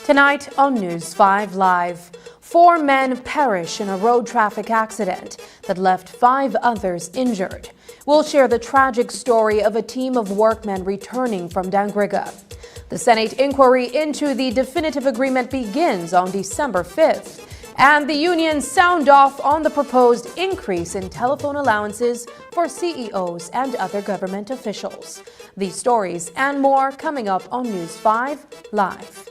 Tonight on News 5 Live, 4 men perish in a road traffic accident that left 5 others injured. We'll share the tragic story of a team of workmen returning from Dangriga. The Senate inquiry into the definitive agreement begins on December 5th. And the unions sound off on the proposed increase in telephone allowances for CEOs and other government officials. These stories and more coming up on News 5 Live.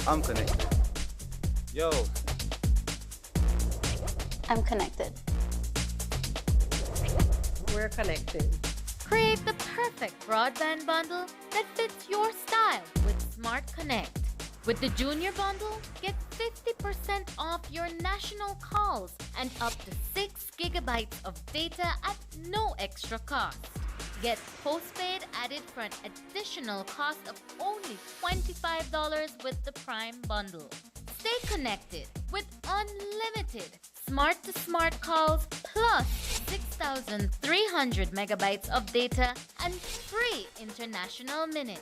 I'm connected. Yo. I'm connected. We're connected. Create the perfect broadband bundle that fits your style with Smart Connect. With the Junior Bundle, get 50% off your national calls and up to 6 gigabytes of data at no extra cost. Get postpaid added for an additional cost of only $25 with the Prime Bundle. Stay connected with unlimited smart-to-smart calls plus 6,300 megabytes of data and free international minutes.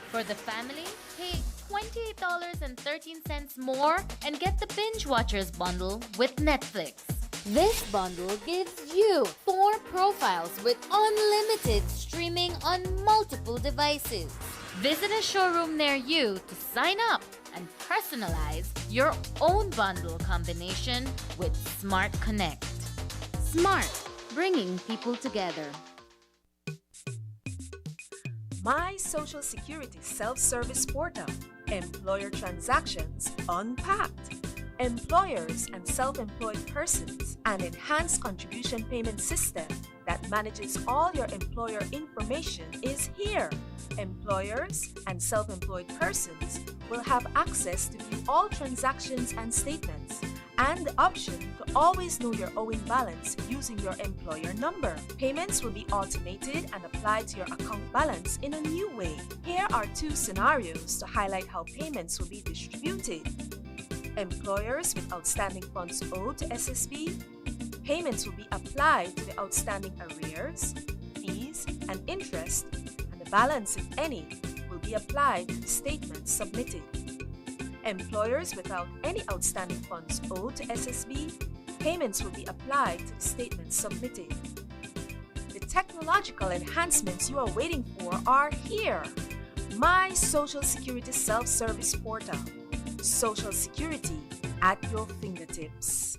For the family, pay $28.13 more and get the Binge Watchers bundle with Netflix. This bundle gives you 4 profiles with unlimited streaming on multiple devices. Visit a showroom near you to sign up and personalize your own bundle combination with Smart Connect. Smart, bringing people together. My Social Security self-service portal. Employer transactions unpacked. employers and self-employed persons, an enhanced contribution payment system that manages all your employer information is here. Employers and self-employed persons will have access to view all transactions and statements and the option to always know your owing balance using your employer number. Payments will be automated and applied to your account balance in a new way. Here are two scenarios to highlight how payments will be distributed. Employers with outstanding funds owed to SSB, payments will be applied to the outstanding arrears, fees, and interest, and the balance, if any, will be applied to the statements submitted. Employers without any outstanding funds owed to SSB, payments will be applied to the statements submitted. The technological enhancements you are waiting for are here. My Social Security Self-Service Portal. Social Security at your fingertips.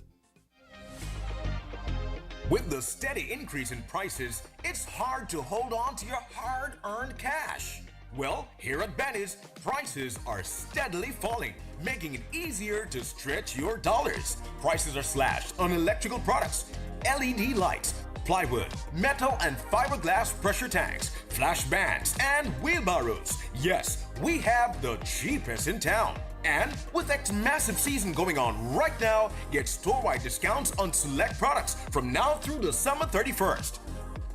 With the steady increase in prices, it's hard to hold on to your hard-earned cash. Well, here at Benny's, prices are steadily falling, making it easier to stretch your dollars. Prices are slashed on electrical products, LED lights, plywood, metal and fiberglass pressure tanks, flash bands, and wheelbarrows. Yes, we have the cheapest in town. And with X massive season going on right now, get store-wide discounts on select products from now through December 31st.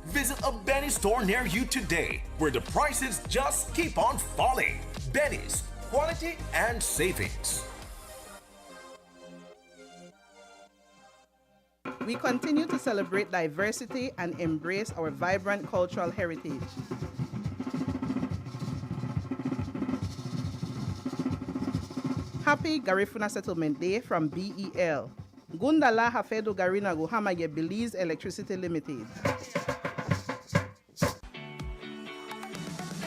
Visit a Benny's store near you today, where the prices just keep on falling. Benny's, quality and savings. We continue to celebrate diversity and embrace our vibrant cultural heritage. Happy Garifuna Settlement Day from BEL. Gundala Hafedo Garina Guhamaye Belize Electricity Limited.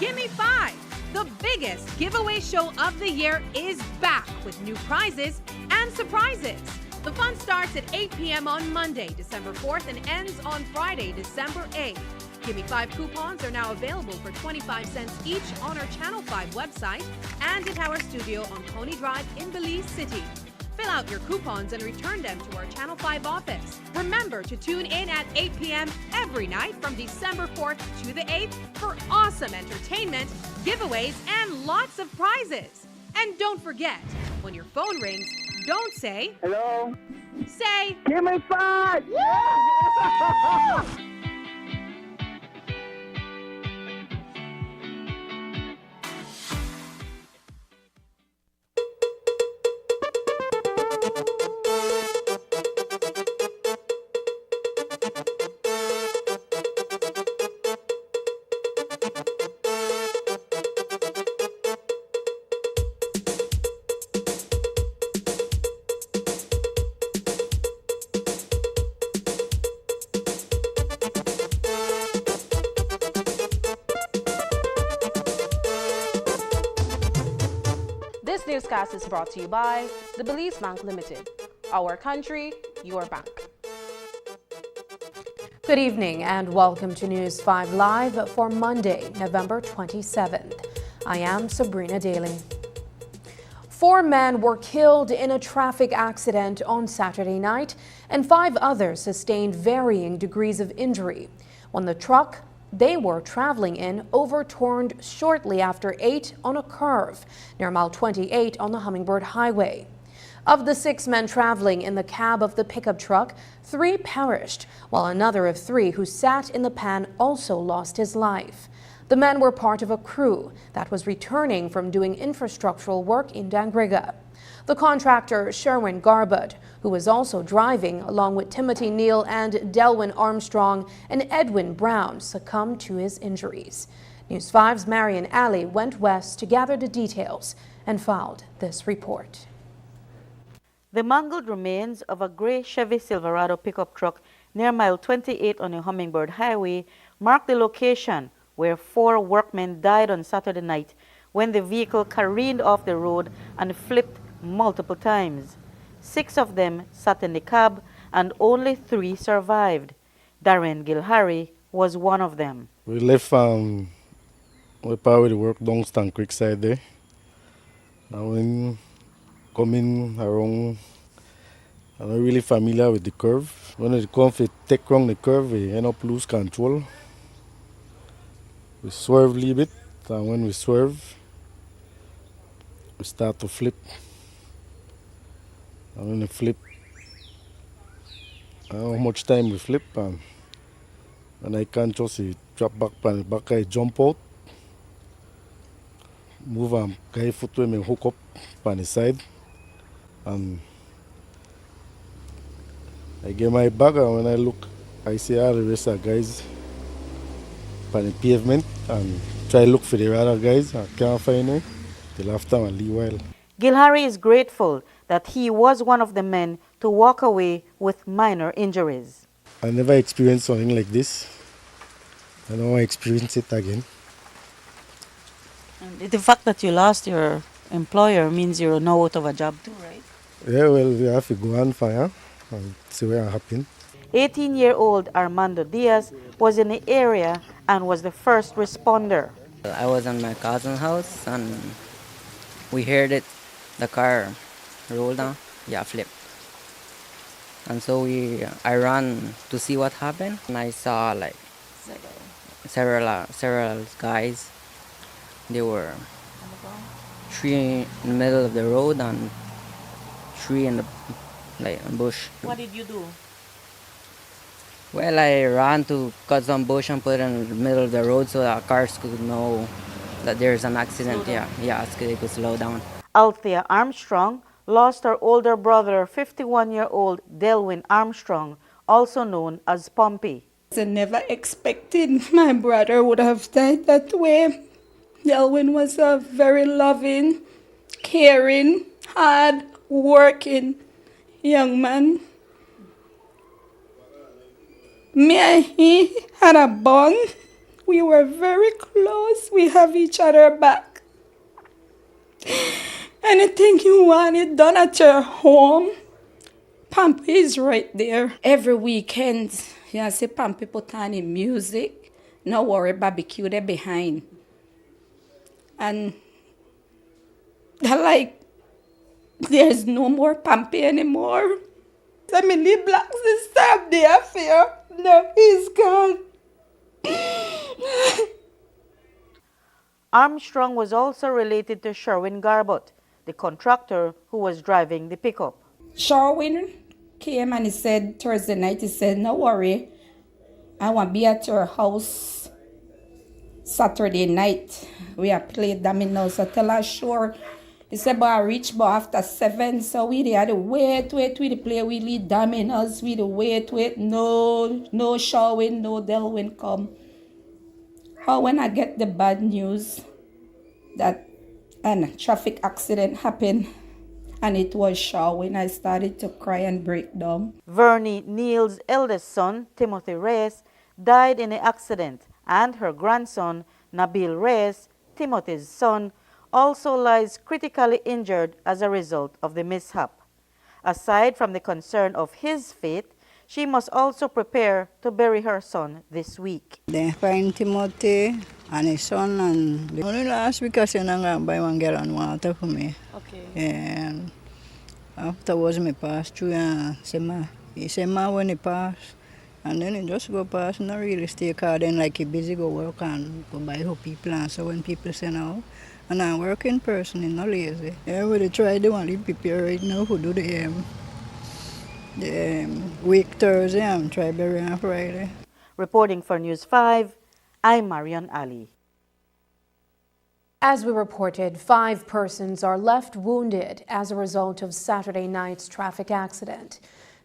Gimme 5! The biggest giveaway show of the year is back with new prizes and surprises. The fun starts at 8 p.m. on Monday, December 4th, and ends on Friday, December 8th. Gimme 5 coupons are now available for 25 cents each on our Channel 5 website and at our studio on Coney Drive in Belize City. Fill out your coupons and return them to our Channel 5 office. Remember to tune in at 8 p.m. every night from December 4th to the 8th for awesome entertainment, giveaways, and lots of prizes. And don't forget, when your phone rings, don't say, hello. Say, Give me 5! Yeah! This newscast is brought to you by the Belize Bank Limited. Our country, your bank. Good evening and welcome to News 5 Live for Monday, November 27th. I am Sabrina Daly. 4 men were killed in a traffic accident on Saturday night, and 5 others sustained varying degrees of injury when the truck they were traveling in overturned shortly after 8 on a curve near mile 28 on the Hummingbird Highway. Of the 6 men traveling in the cab of the pickup truck, 3 perished, while another of 3 who sat in the pan also lost his life. The men were part of a crew that was returning from doing infrastructural work in Dangriga. The contractor, Sherwin Garbut, who was also driving along with Timothy Neal and Delwyn Armstrong and Edwin Brown, succumbed to his injuries. News 5's Marian Alley went west to gather the details and filed this report. The mangled remains of a gray Chevy Silverado pickup truck near mile 28 on the Hummingbird Highway mark the location where 4 workmen died on Saturday night when the vehicle careened off the road and flipped multiple times. 6 of them sat in the cab and only 3 survived. Darren Gilharry was one of them. We left we probably work down Stan Creek side there. And when coming around I'm not really familiar with the curve. When it comes to take wrong the curve, we end up lose control. We swerve a little bit, and when we swerve, we start to flip. And when we flip, I don't know how much time we flip, and when I can't just drop back on the back, I jump out, move and guy foot with me hook up on the side, and I get my bag, and when I look, I see all the rest of the guys on the pavement and try to look for the other guys. I can't find them till after a little while. Gilhari is grateful that he was one of the men to walk away with minor injuries. I never experienced something like this. I don't want to experience it again. And the fact that you lost your employer means you're now out of a job too, right? Yeah, well, we have to go on fire and see what happened. 18-year-old Armando Diaz was in the area and was the first responder. I was in my cousin's house and we heard it, the car rolled down, flip. And so I ran to see what happened, and I saw like several guys. They were 3 in the middle of the road and 3 in the bush. What did you do? Well, I ran to cut some bush and put it in the middle of the road so that cars could know that there's an accident. So they could slow down. Althea Armstrong lost her older brother, 51-year-old Delwyn Armstrong, also known as Pompey. I never expected my brother would have died that way. Delwyn was a very loving, caring, hard-working young man. Me and he had a bond. We were very close. We have each other back. Anything you want it done at your home, Pampy is right there. Every weekend, you see Pampy put on the music. No worry, barbecue there behind. And there's no more Pampy anymore. I mean, the black sister up there fear. No, he's gone. Armstrong was also related to Sherwin Garbott, the contractor who was driving the pickup. Sherwin came and he said Thursday night, he said, no worry, I want to be at your house Saturday night. We are playing dominoes. So tell us sure. He said, but I reach about after 7, so we had to wait, we play, we lead dominoes, we wait, no Sherwin, no Delwyn come. How when I get the bad news that a traffic accident happened and it was Sherwin, I started to cry and break down. Vernie Neal's eldest son, Timothy Reyes, died in the accident, and her grandson, Nabil Reyes, Timothy's son, also lies critically injured as a result of the mishap. Aside from the concern of his fate, she must also prepare to bury her son this week. They find Timothy and his son, and only last week I said I'm going to buy 1 gallon water for me. Okay. And afterwards I passed through and he said, Ma, when he passed, and then he just go past, not really stay car, then like he busy go work and go buy who people, and so when people say now, and I'm working person, I'm not lazy. Everybody try, they want to prepare right now who do the week Thursday and try bury on Friday. Reporting for News 5, I'm Marion Ali. As we reported, 5 persons are left wounded as a result of Saturday night's traffic accident.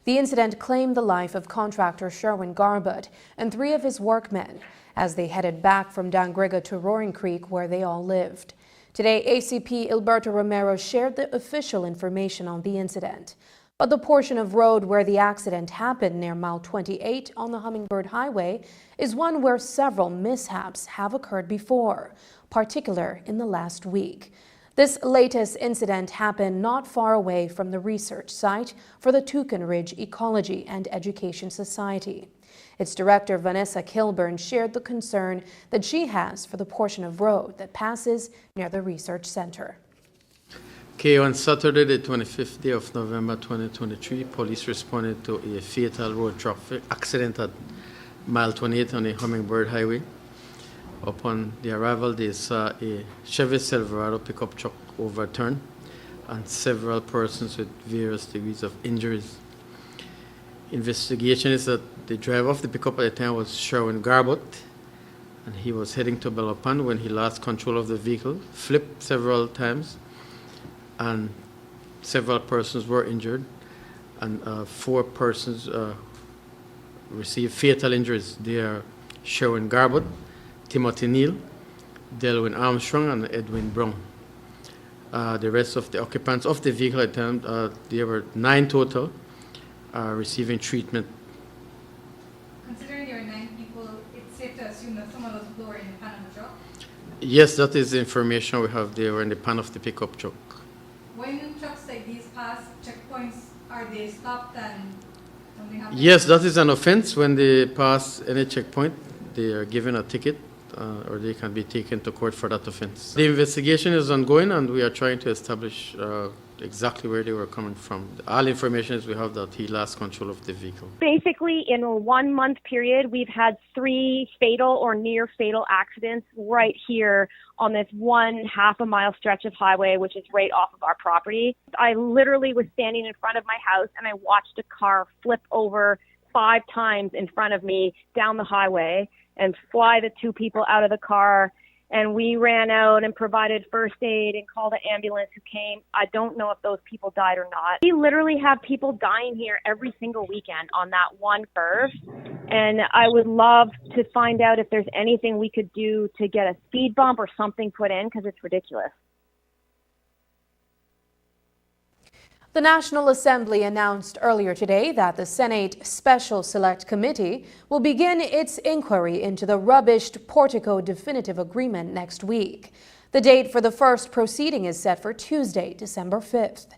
The incident claimed the life of contractor Sherwin Garbott and 3 of his workmen as they headed back from Dangriga to Roaring Creek, where they all lived. Today, ACP Alberto Romero shared the official information on the incident. But the portion of road where the accident happened near mile 28 on the Hummingbird Highway is one where several mishaps have occurred before, particularly in the last week. This latest incident happened not far away from the research site for the Toucan Ridge Ecology and Education Society. Its director, Vanessa Kilburn, shared the concern that she has for the portion of road that passes near the research center. Okay, on Saturday, the 25th day of November 2023, police responded to a fatal road traffic accident at mile 28 on the Hummingbird Highway. Upon the arrival, they saw a Chevy Silverado pickup truck overturned and several persons with various degrees of injuries. Investigation is that the driver of the pickup at the time was Sherwin Garbott, and he was heading to Bellopan when he lost control of the vehicle, flipped several times, and several persons were injured, and 4 persons received fatal injuries. They are Sherwin Garbott, Timothy Neal, Delwyn Armstrong, and Edwin Brown. The rest of the occupants of the vehicle at the time, there were 9 total, receiving treatment. Considering there are 9 people, it's safe to assume that some of those people were in the pan of the truck? Yes, that is the information we have. They were in the pan of the pickup truck. When trucks like these pass checkpoints, are they stopped and something happens? Yes, that is an offense. When they pass any checkpoint, they are given a ticket, or they can be taken to court for that offense. The investigation is ongoing, and we are trying to establish exactly where they were coming from. All information is we have that he lost control of the vehicle. Basically, in a 1-month period, we've had 3 fatal or near fatal accidents right here on this 1/2 mile stretch of highway, which is right off of our property. I literally was standing in front of my house and I watched a car flip over 5 times in front of me down the highway and fly the 2 people out of the car. And we ran out and provided first aid and called an ambulance who came. I don't know if those people died or not. We literally have people dying here every single weekend on that one curve. And I would love to find out if there's anything we could do to get a speed bump or something put in, because it's ridiculous. The National Assembly announced earlier today that the Senate Special Select Committee will begin its inquiry into the rubbished Portico definitive agreement next week. The date for the first proceeding is set for Tuesday, December 5th.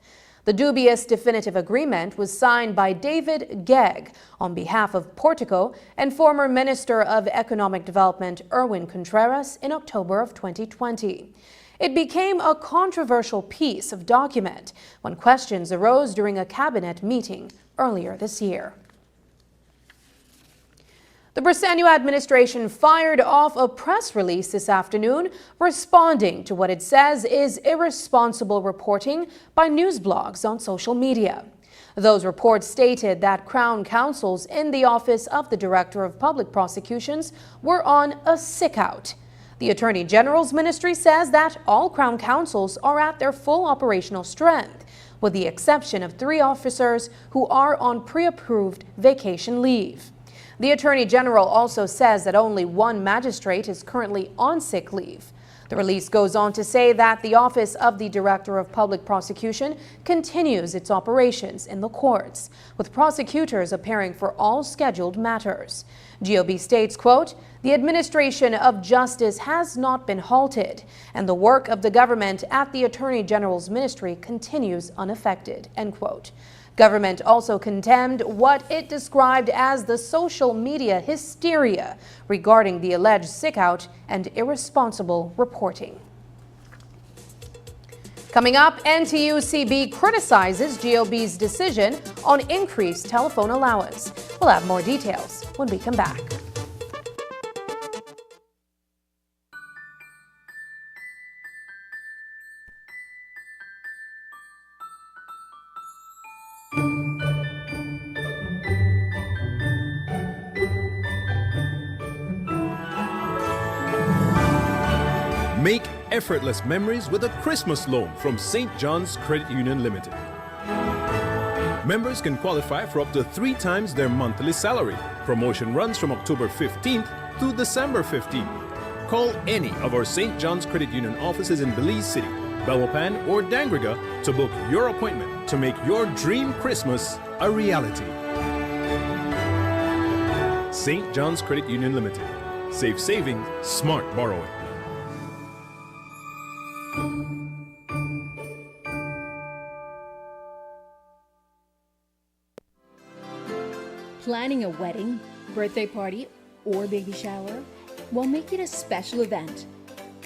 The dubious definitive agreement was signed by David Gegg on behalf of Portico and former Minister of Economic Development Erwin Contreras in October of 2020. It became a controversial piece of document when questions arose during a cabinet meeting earlier this year. The Briseno administration fired off a press release this afternoon responding to what it says is irresponsible reporting by news blogs on social media. Those reports stated that Crown counsels in the Office of the Director of Public Prosecutions were on a sick-out. The Attorney General's ministry says that all Crown counsels are at their full operational strength, with the exception of 3 officers who are on pre-approved vacation leave. The Attorney General also says that only 1 magistrate is currently on sick leave. The release goes on to say that the Office of the Director of Public Prosecution continues its operations in the courts, with prosecutors appearing for all scheduled matters. GOB states, quote, "The administration of justice has not been halted, and the work of the government at the Attorney General's ministry continues unaffected," end quote. Government also condemned what it described as the social media hysteria regarding the alleged sick-out and irresponsible reporting. Coming up, NTUCB criticizes GOB's decision on increased telephone allowance. We'll have more details when we come back. Make effortless memories with a Christmas loan from St. John's Credit Union Limited. Members can qualify for up to 3 times their monthly salary. Promotion runs from October 15th to December 15th. Call any of our St. John's Credit Union offices in Belize City, Belmopan, or Dangriga to book your appointment to make your dream Christmas a reality. St. John's Credit Union Limited. Safe savings, smart borrowing. Planning a wedding, birthday party, or baby shower? Well, make it a special event.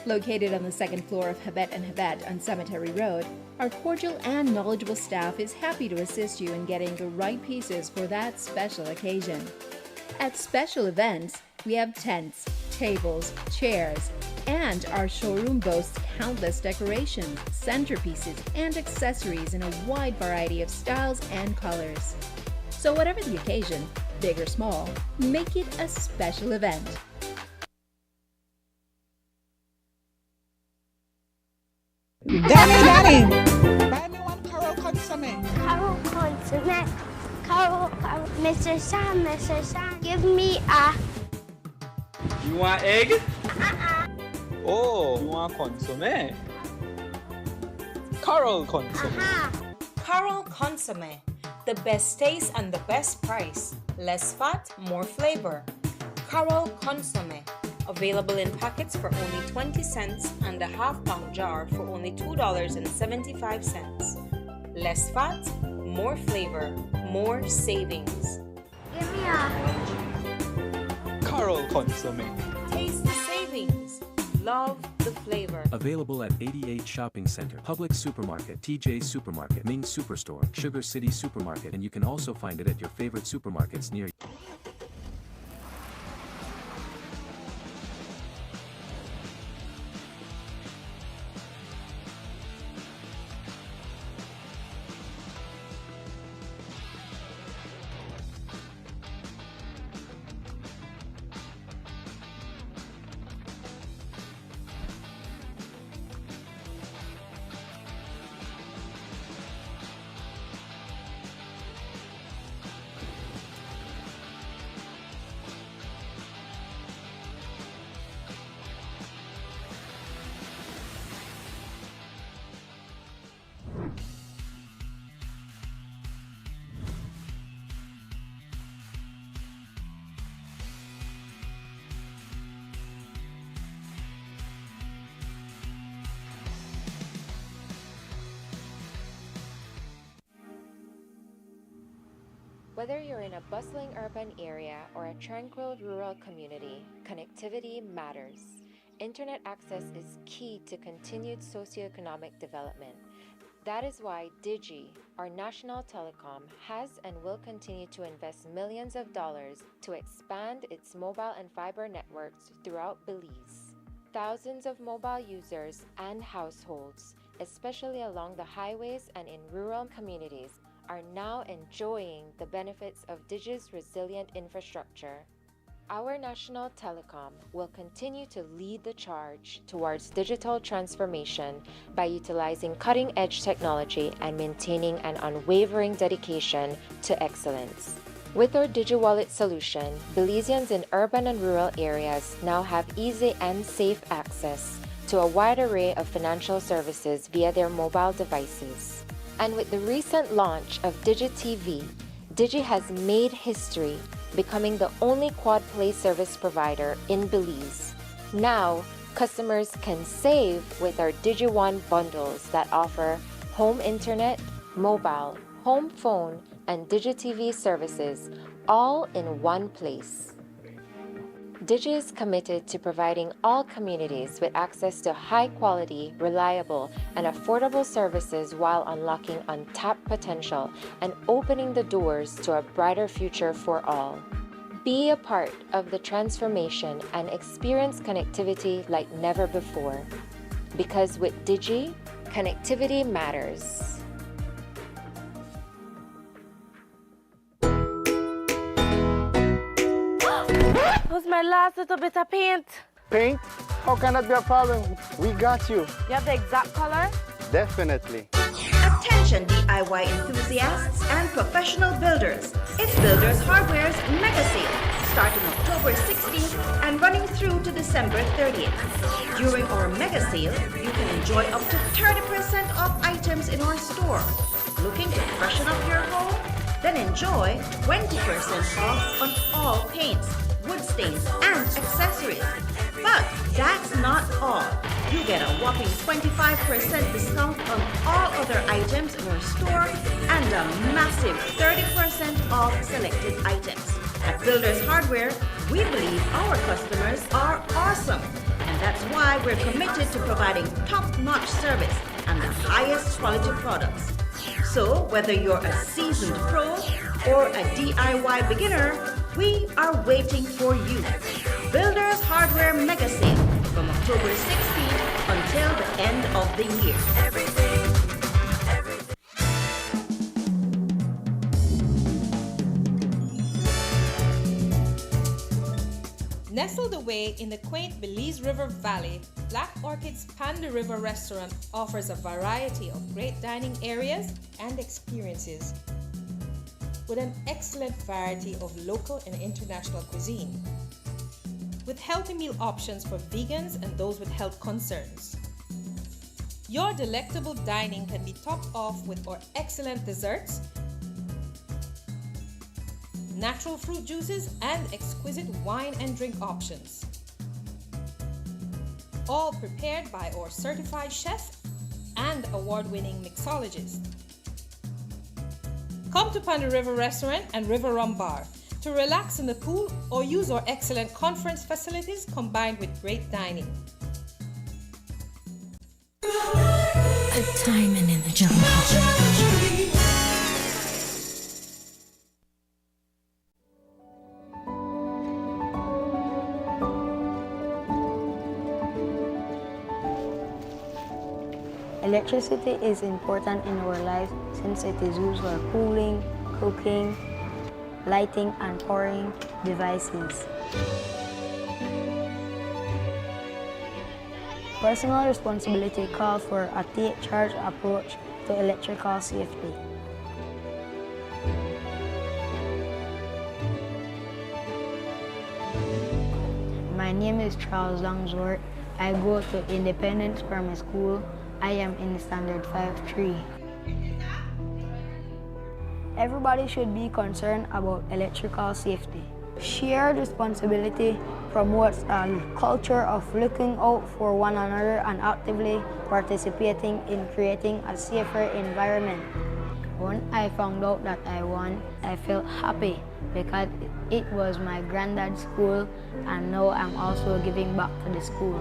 Located on the second floor of Habet & Habet on Cemetery Road, our cordial and knowledgeable staff is happy to assist you in getting the right pieces for that special occasion. At special events, we have tents, tables, chairs, and our showroom boasts countless decorations, centerpieces, and accessories in a wide variety of styles and colors. So whatever the occasion, big or small, make it a special event. Danny, buy me one Carol consomme. Carol consomme. Carol, Mr. Sam, give me a... You want egg? Oh, you want consomme? Carol consomme. Carol Consomme. The best taste and the best price. Less fat, more flavor. Carol Consomme. Available in packets for only 20 cents and a half-pound jar for only $2.75. Less fat, more flavor, more savings. Give me a... Carol consomme. Taste the savings. Love the flavor. Available at 88 Shopping Center, Public Supermarket, TJ Supermarket, Ming Superstore, Sugar City Supermarket, and you can also find it at your favorite supermarkets near you. Whether you're in a bustling urban area or a tranquil rural community, connectivity matters. Internet access is key to continued socioeconomic development. That is why Digi, our national telecom, has and will continue to invest millions of dollars to expand its mobile and fiber networks throughout Belize. Thousands of mobile users and households, especially along the highways and in rural communities, are now enjoying the benefits of Digi's resilient infrastructure. Our national telecom will continue to lead the charge towards digital transformation by utilizing cutting-edge technology and maintaining an unwavering dedication to excellence. With our DigiWallet solution, Belizeans in urban and rural areas now have easy and safe access to a wide array of financial services via their mobile devices. And with the recent launch of DigiTV, Digi has made history, becoming the only quad play service provider in Belize. Now, customers can save with our DigiOne bundles that offer home internet, mobile, home phone, and DigiTV services, all in one place. Digi is committed to providing all communities with access to high-quality, reliable, and affordable services while unlocking untapped potential and opening the doors to a brighter future for all. Be a part of the transformation and experience connectivity like never before. Because with Digi, connectivity matters. Who's my last little bit of paint? Paint? How can that be a problem? We got you. You have the exact color? Definitely. Attention DIY enthusiasts and professional builders. It's Builders Hardware's Mega Sale, starting October 16th and running through to December 30th. During our Mega Sale, you can enjoy up to 30% off items in our store. Looking to freshen up your home? Then enjoy 20% off on all paints, wood stains, and accessories. But that's not all. You get a whopping 25% discount on all other items in our store and a massive 30% off selected items. At Builders Hardware, we believe our customers are awesome. And And that's why we're committed to providing top-notch service and the highest quality products. So whether you're a seasoned pro or a DIY beginner, we are waiting for you. Builders Hardware Mega Sale from October 16th until the end of the year. Nestled away in the quaint Belize River Valley, Black Orchid's Panda River Restaurant offers a variety of great dining areas and experiences with an excellent variety of local and international cuisine, with healthy meal options for vegans and those with health concerns. Your delectable dining can be topped off with our excellent desserts, natural fruit juices, and exquisite wine and drink options. All prepared by our certified chef and award-winning mixologist. Come to Panda River Restaurant and River Rum Bar to relax in the pool or use our excellent conference facilities combined with great dining. A diamond in the jungle. Electricity is important in our lives since it is used for cooling, cooking, lighting, and powering devices. Personal responsibility calls for a take-charge approach to electrical safety. My name is Charles Langsworth. I go to Independence Primary School. I am in Standard 5-3. Everybody should be concerned about electrical safety. Shared responsibility promotes a culture of looking out for one another and actively participating in creating a safer environment. When I found out that I won, I felt happy because it was my granddad's school, and now I'm also giving back to the school.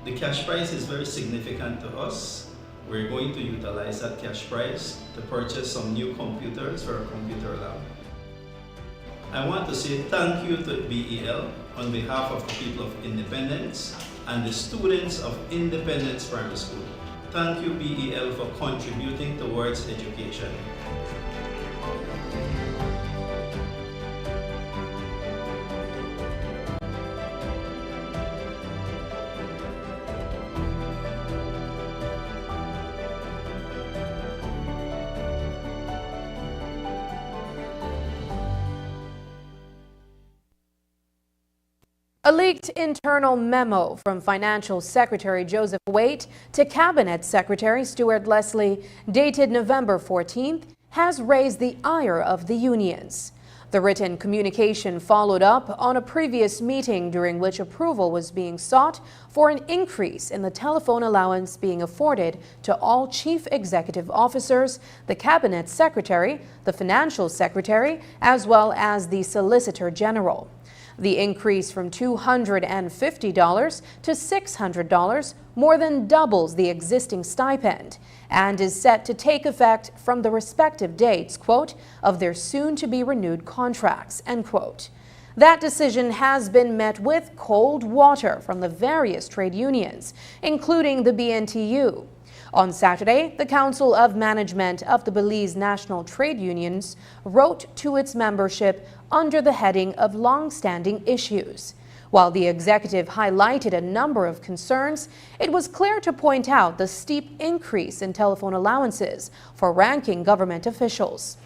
The cash prize is very significant to us. We're going to utilize that cash prize to purchase some new computers for our computer lab. I want to say thank you to BEL on behalf of the people of Independence and the students of Independence Primary School. Thank you, BEL, for contributing towards education. A leaked internal memo from Financial Secretary Joseph Waite to Cabinet Secretary Stuart Leslie, dated November 14th, has raised the ire of the unions. The written communication followed up on a previous meeting during which approval was being sought for an increase in the telephone allowance being afforded to all chief executive officers, the Cabinet Secretary, the Financial Secretary, as well as the Solicitor General. The increase from $250 to $600 more than doubles the existing stipend and is set to take effect from the respective dates, quote, of their soon-to-be renewed contracts, end quote. That decision has been met with cold water from the various trade unions, including the BNTU. On Saturday, the Council of Management of the Belize National Trade Unions wrote to its membership under the heading of long-standing issues. While the executive highlighted a number of concerns, it was clear to point out the steep increase in telephone allowances for ranking government officials.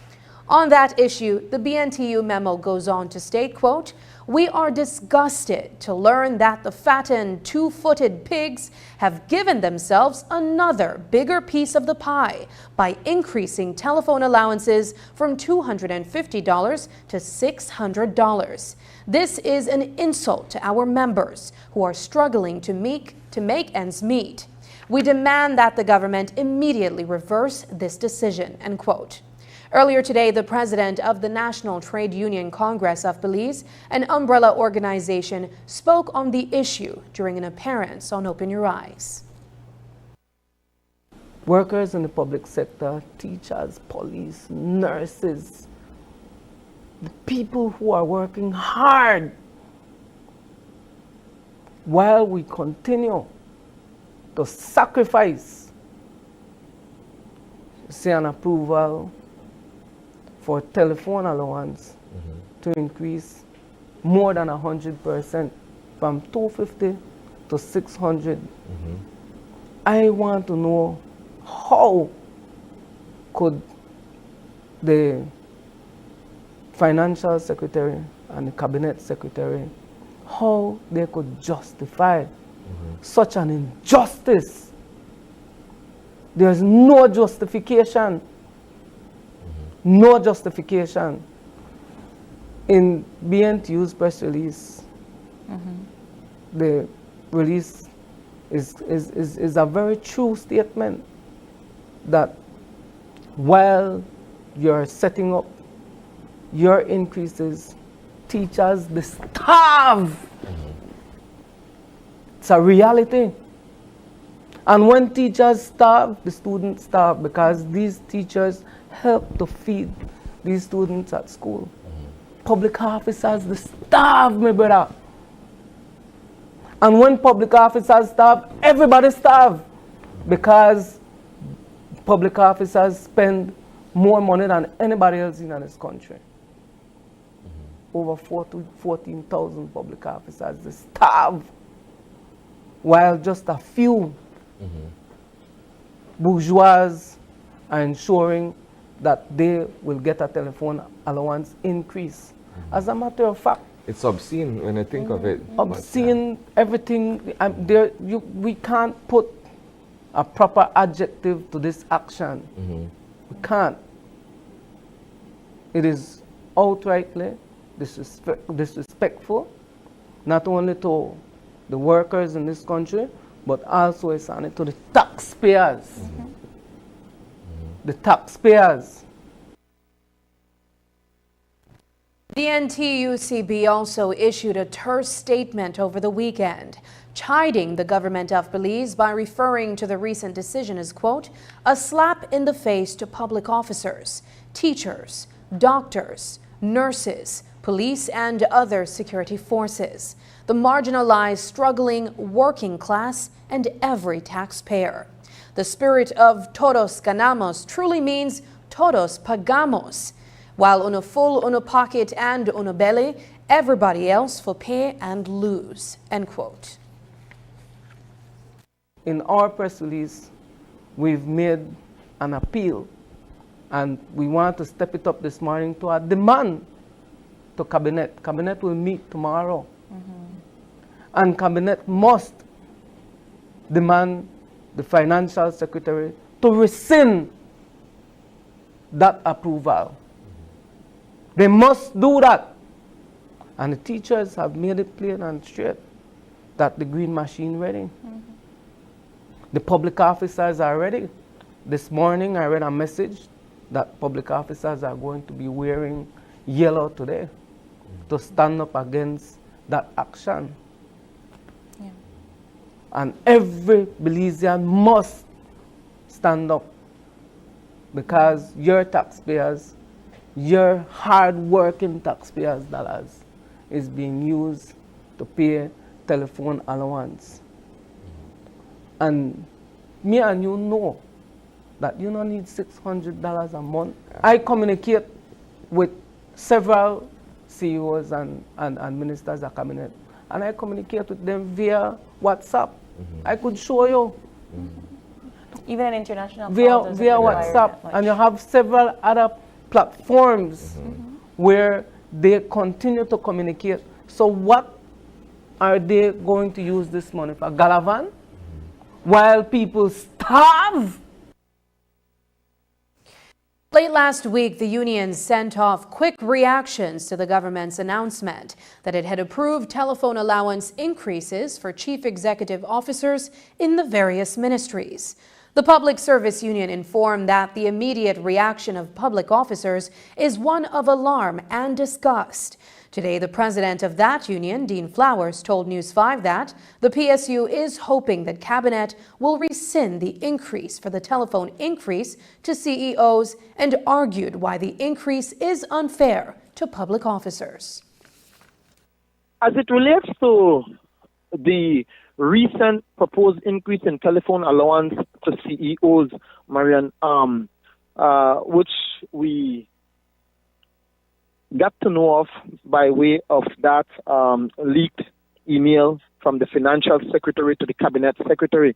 On that issue, the BNTU memo goes on to state, quote, "We are disgusted to learn that the fattened two-footed pigs have given themselves another bigger piece of the pie by increasing telephone allowances from $250 to $600. This is an insult to our members who are struggling to make ends meet. We demand that the government immediately reverse this decision," end quote. Earlier today, the president of the National Trade Union Congress of Belize, an umbrella organization, spoke on the issue during an appearance on Open Your Eyes. Workers in the public sector, teachers, police, nurses, the people who are working hard while we continue to sacrifice, say, an approval for telephone allowance to increase more than 100% from 250 to 600. I want to know how could the financial secretary and the cabinet secretary, how they could justify such an injustice. There's no justification. No justification. In BNTU's press release, the release is a very true statement that while you're setting up your increases, teachers, they starve. It's a reality. And when teachers starve, the students starve, because these teachers help to feed these students at school. Public officers, they starve, my brother. And when public officers starve, everybody starve, because public officers spend more money than anybody else in this country. Over 14,000 public officers, they starve, while just a few bourgeois are ensuring that they will get a telephone allowance increase. As a matter of fact, it's obscene when I think of it. Obscene, everything. We can't put a proper adjective to this action. We can't. It is outrightly disrespectful, not only to the workers in this country, but also it's on to the taxpayers. The taxpayers. The NTUCB also issued a terse statement over the weekend, chiding the government of Belize by referring to the recent decision as, quote, a slap in the face to public officers, teachers, doctors, nurses, police, and other security forces, the marginalized, struggling, working class, and every taxpayer. The spirit of todos ganamos truly means todos pagamos. While uno full, uno pocket, and uno belly, everybody else for pay and lose, end quote. In our press release, we've made an appeal, and we want to step it up this morning to a demand to Cabinet. Cabinet will meet tomorrow. And Cabinet must demand the Financial Secretary to rescind that approval. They must do that. And the teachers have made it plain and straight that the green machine ready. The public officers are ready. This morning I read a message that public officers are going to be wearing yellow today to stand up against that action. And every Belizean must stand up, because your taxpayers, your hard-working taxpayers' dollars is being used to pay telephone allowance. And me and you know that you don't need $600 a month. I communicate with several CEOs and ministers of cabinet, and I communicate with them via WhatsApp. I could show you. Even an international via WhatsApp, and you have several other platforms where they continue to communicate. So what are they going to use this money for? Galavan? While people starve? Late last week, the union sent off quick reactions to the government's announcement that it had approved telephone allowance increases for chief executive officers in the various ministries. The Public Service Union informed that the immediate reaction of public officers is one of alarm and disgust. Today, the president of that union, Dean Flowers, told News 5 that the PSU is hoping that Cabinet will rescind the increase for the telephone increase to CEOs and argued why the increase is unfair to public officers. As it relates to the recent proposed increase in telephone allowance to CEOs, Marian, which we got to know of by way of that leaked email from the financial secretary to the cabinet secretary.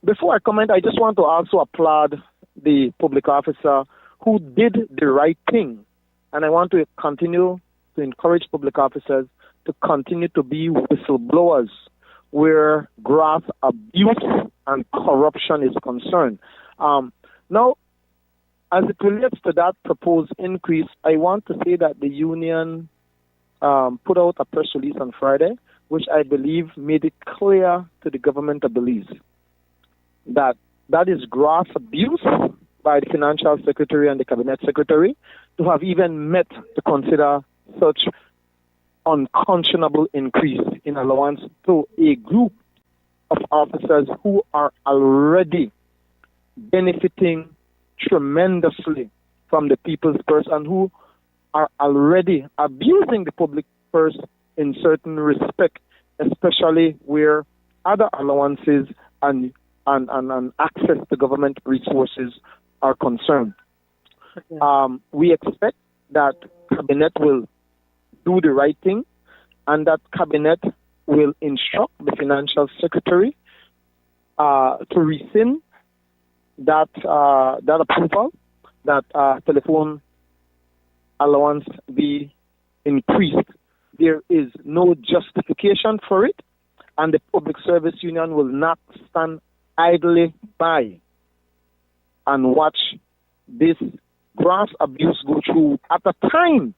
Before I comment, I just want to also applaud the public officer who did the right thing. And I want to continue to encourage public officers to continue to be whistleblowers where graft, abuse, and corruption is concerned. Now, as it relates to that proposed increase, I want to say that the union put out a press release on Friday, which I believe made it clear to the government of Belize that that is gross abuse by the financial secretary and the cabinet secretary to have even met to consider such unconscionable increase in allowance to a group of officers who are already benefiting tremendously from the people's purse and who are already abusing the public purse in certain respect, especially where other allowances and access to government resources are concerned. We expect that Cabinet will do the right thing and that Cabinet will instruct the financial secretary to rescind that approval that telephone allowance be increased. There is no justification for it, and the Public Service Union will not stand idly by and watch this gross abuse go through at a time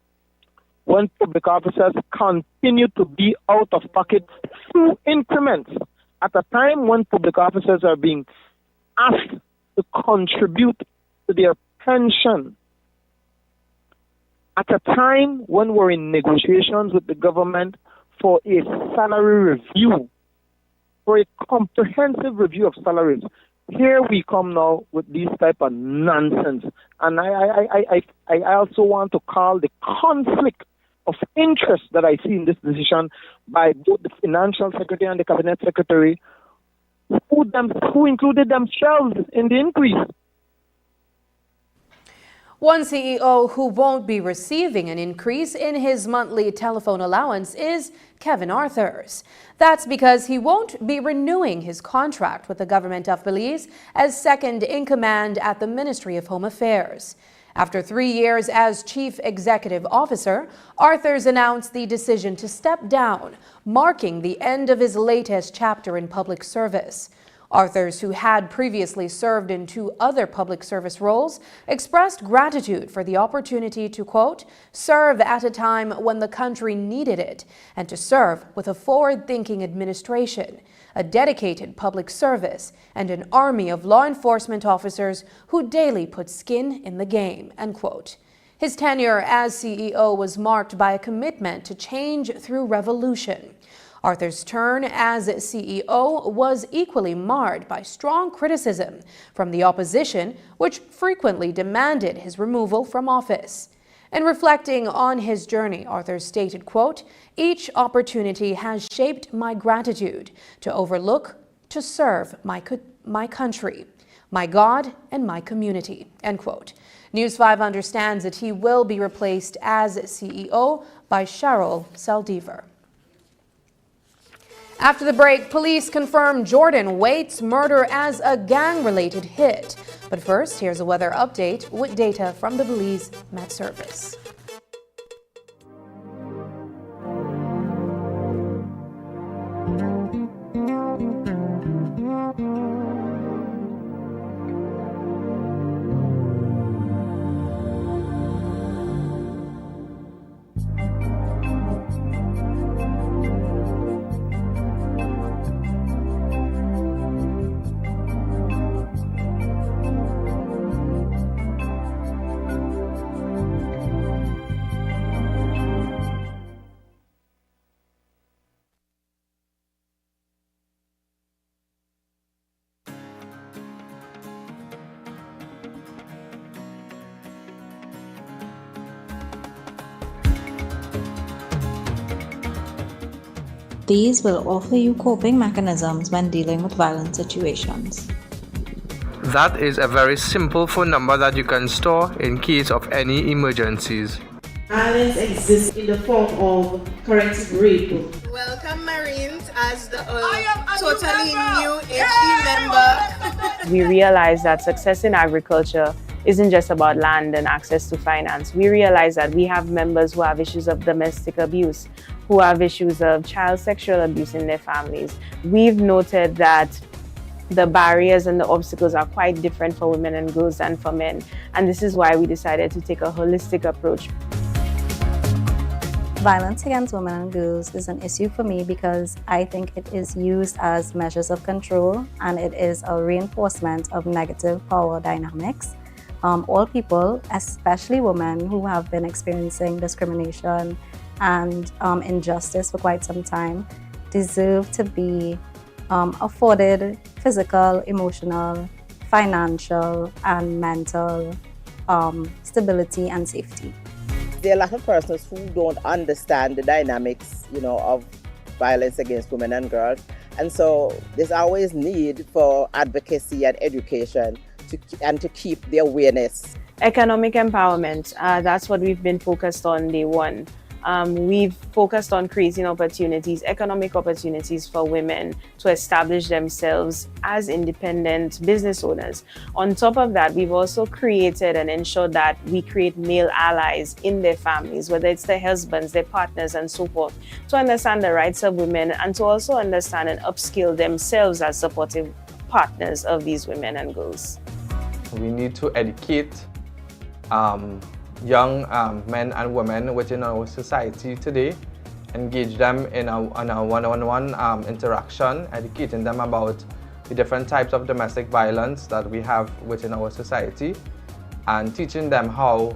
when public officers continue to be out of pocket through increments, at a time when public officers are being asked to contribute to their pension, at a time when we're in negotiations with the government for a salary review, for a comprehensive review of salaries. Here we come now with this type of nonsense. And I also want to call the conflict of interest that I see in this decision by both the financial secretary and the cabinet secretary, who included themselves in the increase. One CEO who won't be receiving an increase in his monthly telephone allowance is Kevin Arthurs. That's because he won't be renewing his contract with the government of Belize as second in command at the Ministry of Home Affairs. After 3 years as Chief Executive Officer, Arthurs announced the decision to step down, marking the end of his latest chapter in public service. Arthurs, who had previously served in 2 other public service roles, expressed gratitude for the opportunity to, quote, serve at a time when the country needed it and to serve with a forward-thinking administration, a dedicated public service, and an army of law enforcement officers who daily put skin in the game, end quote. His tenure as CEO was marked by a commitment to change through revolution. Arthur's turn as CEO was equally marred by strong criticism from the opposition, which frequently demanded his removal from office. In reflecting on his journey, Arthur stated, quote, each opportunity has shaped my gratitude to overlook, to serve my country, my God, and my community, end quote. News 5 understands that he will be replaced as CEO by Cheryl Saldivar. After the break, police confirm Jordan Waite's murder as a gang-related hit. But first, here's a weather update with data from the Belize Met Service. These will offer you coping mechanisms when dealing with violent situations. That is a very simple phone number that you can store in case of any emergencies. Violence exists in the form of corrective rape. Welcome Marines as the totally new HE member. We realize that success in agriculture isn't just about land and access to finance. We realize that we have members who have issues of domestic abuse, who have issues of child sexual abuse in their families. We've noted that the barriers and the obstacles are quite different for women and girls than for men. And this is why we decided to take a holistic approach. Violence against women and girls is an issue for me because I think it is used as measures of control and it is a reinforcement of negative power dynamics. All people, especially women who have been experiencing discrimination and injustice for quite some time, deserve to be afforded physical, emotional, financial, and mental stability and safety. There are a lot of persons who don't understand the dynamics, of violence against women and girls. And so there's always need for advocacy and education to keep the awareness. Economic empowerment, that's what we've been focused on day one. We've focused on creating opportunities, economic opportunities for women to establish themselves as independent business owners. On top of that, we've also created and ensured that we create male allies in their families, whether it's their husbands, their partners, and so forth, to understand the rights of women and to also understand and upskill themselves as supportive partners of these women and girls. We need to educate young men and women within our society today, engage them in a one-on-one interaction, educating them about the different types of domestic violence that we have within our society, and teaching them how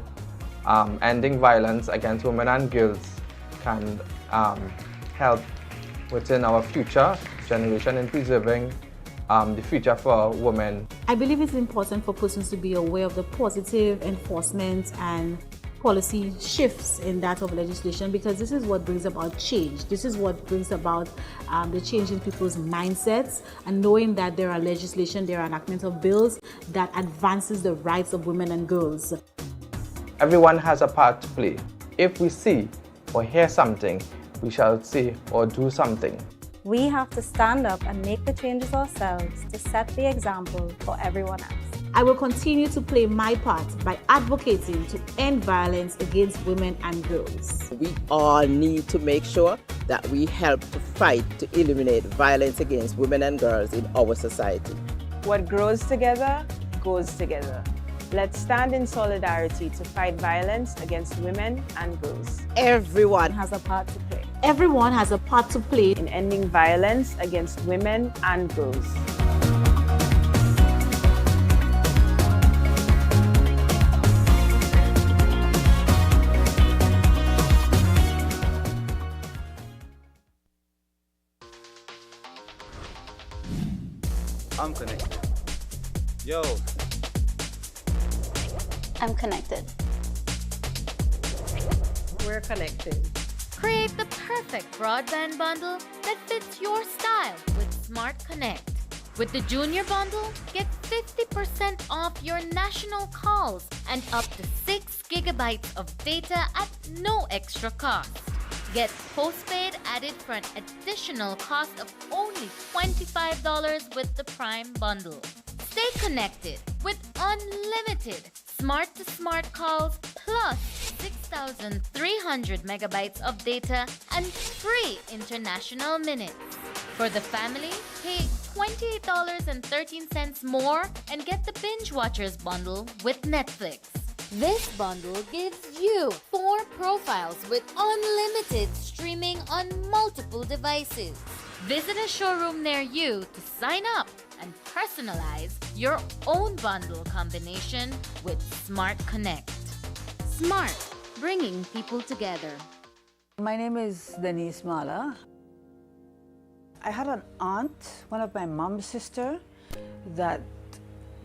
ending violence against women and girls can help within our future generation in preserving the future for women. I believe it's important for persons to be aware of the positive enforcement and policy shifts in that of legislation, because this is what brings about change. This is what brings about the change in people's mindsets, and knowing that there are legislation, there are enactment of bills that advances the rights of women and girls. Everyone has a part to play. If we see or hear something, we shall say or do something. We have to stand up and make the changes ourselves to set the example for everyone else. I will continue to play my part by advocating to end violence against women and girls. We all need to make sure that we help to fight to eliminate violence against women and girls in our society. What grows together, goes together. Let's stand in solidarity to fight violence against women and girls. Everyone has a part to play. Everyone has a part to play in ending violence against women and girls. I'm connected. Yo. I'm connected. We're connected. Create the perfect broadband bundle that fits your style with Smart Connect. With the Junior Bundle, get 50% off your national calls and up to 6 gigabytes of data at no extra cost. Get postpaid added for an additional cost of only $25 with the Prime Bundle. Stay connected with unlimited smart-to-smart calls plus 6,300 megabytes of data and free international minutes. For the family, pay $28.13 more and get the Binge Watchers bundle with Netflix. This bundle gives you 4 profiles with unlimited streaming on multiple devices. Visit a showroom near you to sign up and personalize your own bundle combination with Smart Connect. Smart, bringing people together. My name is Denise Mala. I had an aunt, one of my mom's sister, that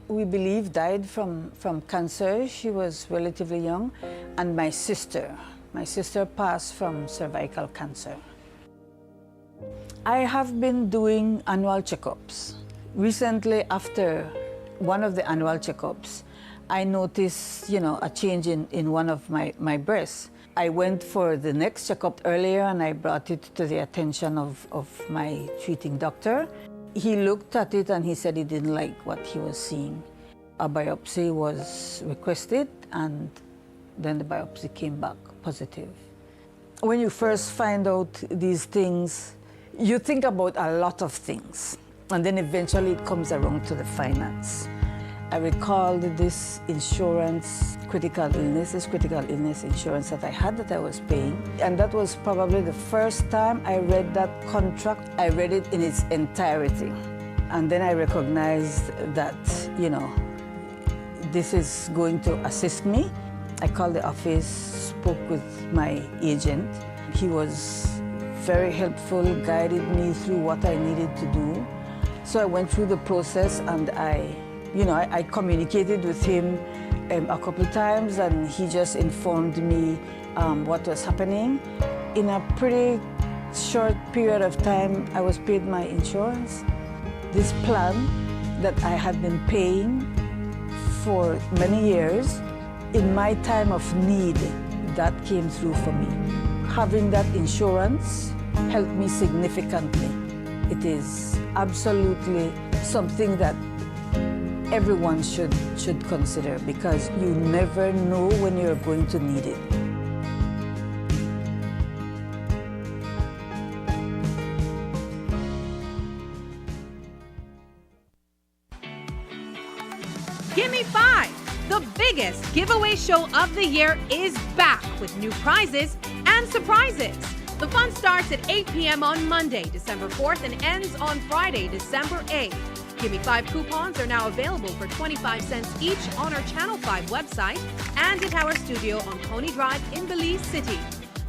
we believe died from cancer. She was relatively young. And my sister passed from cervical cancer. I have been doing annual checkups. Recently, after one of the annual checkups, I noticed, a change in one of my breasts. I went for the next checkup earlier and I brought it to the attention of my treating doctor. He looked at it and he said he didn't like what he was seeing. A biopsy was requested and then the biopsy came back positive. When you first find out these things, you think about a lot of things, and then eventually it comes around to the finance. I recalled this insurance, critical illness insurance that I had that I was paying. And that was probably the first time I read that contract. I read it in its entirety. And then I recognized that, this is going to assist me. I called the office, spoke with my agent. He was very helpful, guided me through what I needed to do. So I went through the process and I communicated with him a couple of times and he just informed me what was happening. In a pretty short period of time, I was paid my insurance. This plan that I had been paying for many years, in my time of need, that came through for me. Having that insurance helped me significantly. It is absolutely something that everyone should consider because you never know when you're going to need it. Gimme 5! The biggest giveaway show of the year is back with new prizes and surprises. The fun starts at 8 p.m. on Monday, December 4th and ends on Friday, December 8th. Gimme 5 coupons are now available for 25 cents each on our Channel 5 website and at our studio on Coney Drive in Belize City.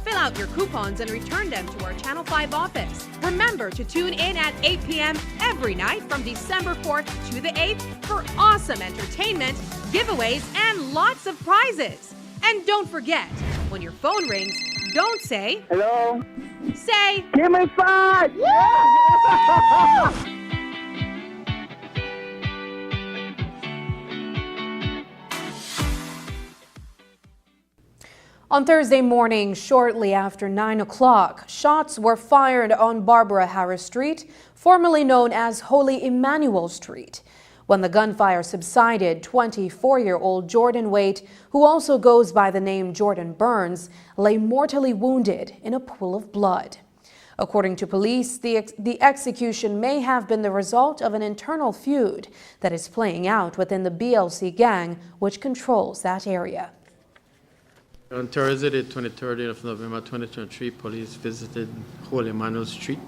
Fill out your coupons and return them to our Channel 5 office. Remember to tune in at 8 p.m. every night from December 4th to the 8th for awesome entertainment, giveaways, and lots of prizes. And don't forget, when your phone rings, don't say, "Hello." Say, "Give me 5!" Yeah! On Thursday morning, shortly after 9 o'clock, shots were fired on Barbara Harris Street, formerly known as Holy Emmanuel Street. When the gunfire subsided, 24-year-old Jordan Waite, who also goes by the name Jordan Burns, lay mortally wounded in a pool of blood. According to police, the execution may have been the result of an internal feud that is playing out within the BLC gang, which controls that area. On Thursday, the 23rd of November 2023, police visited Holy Emmanuel Street,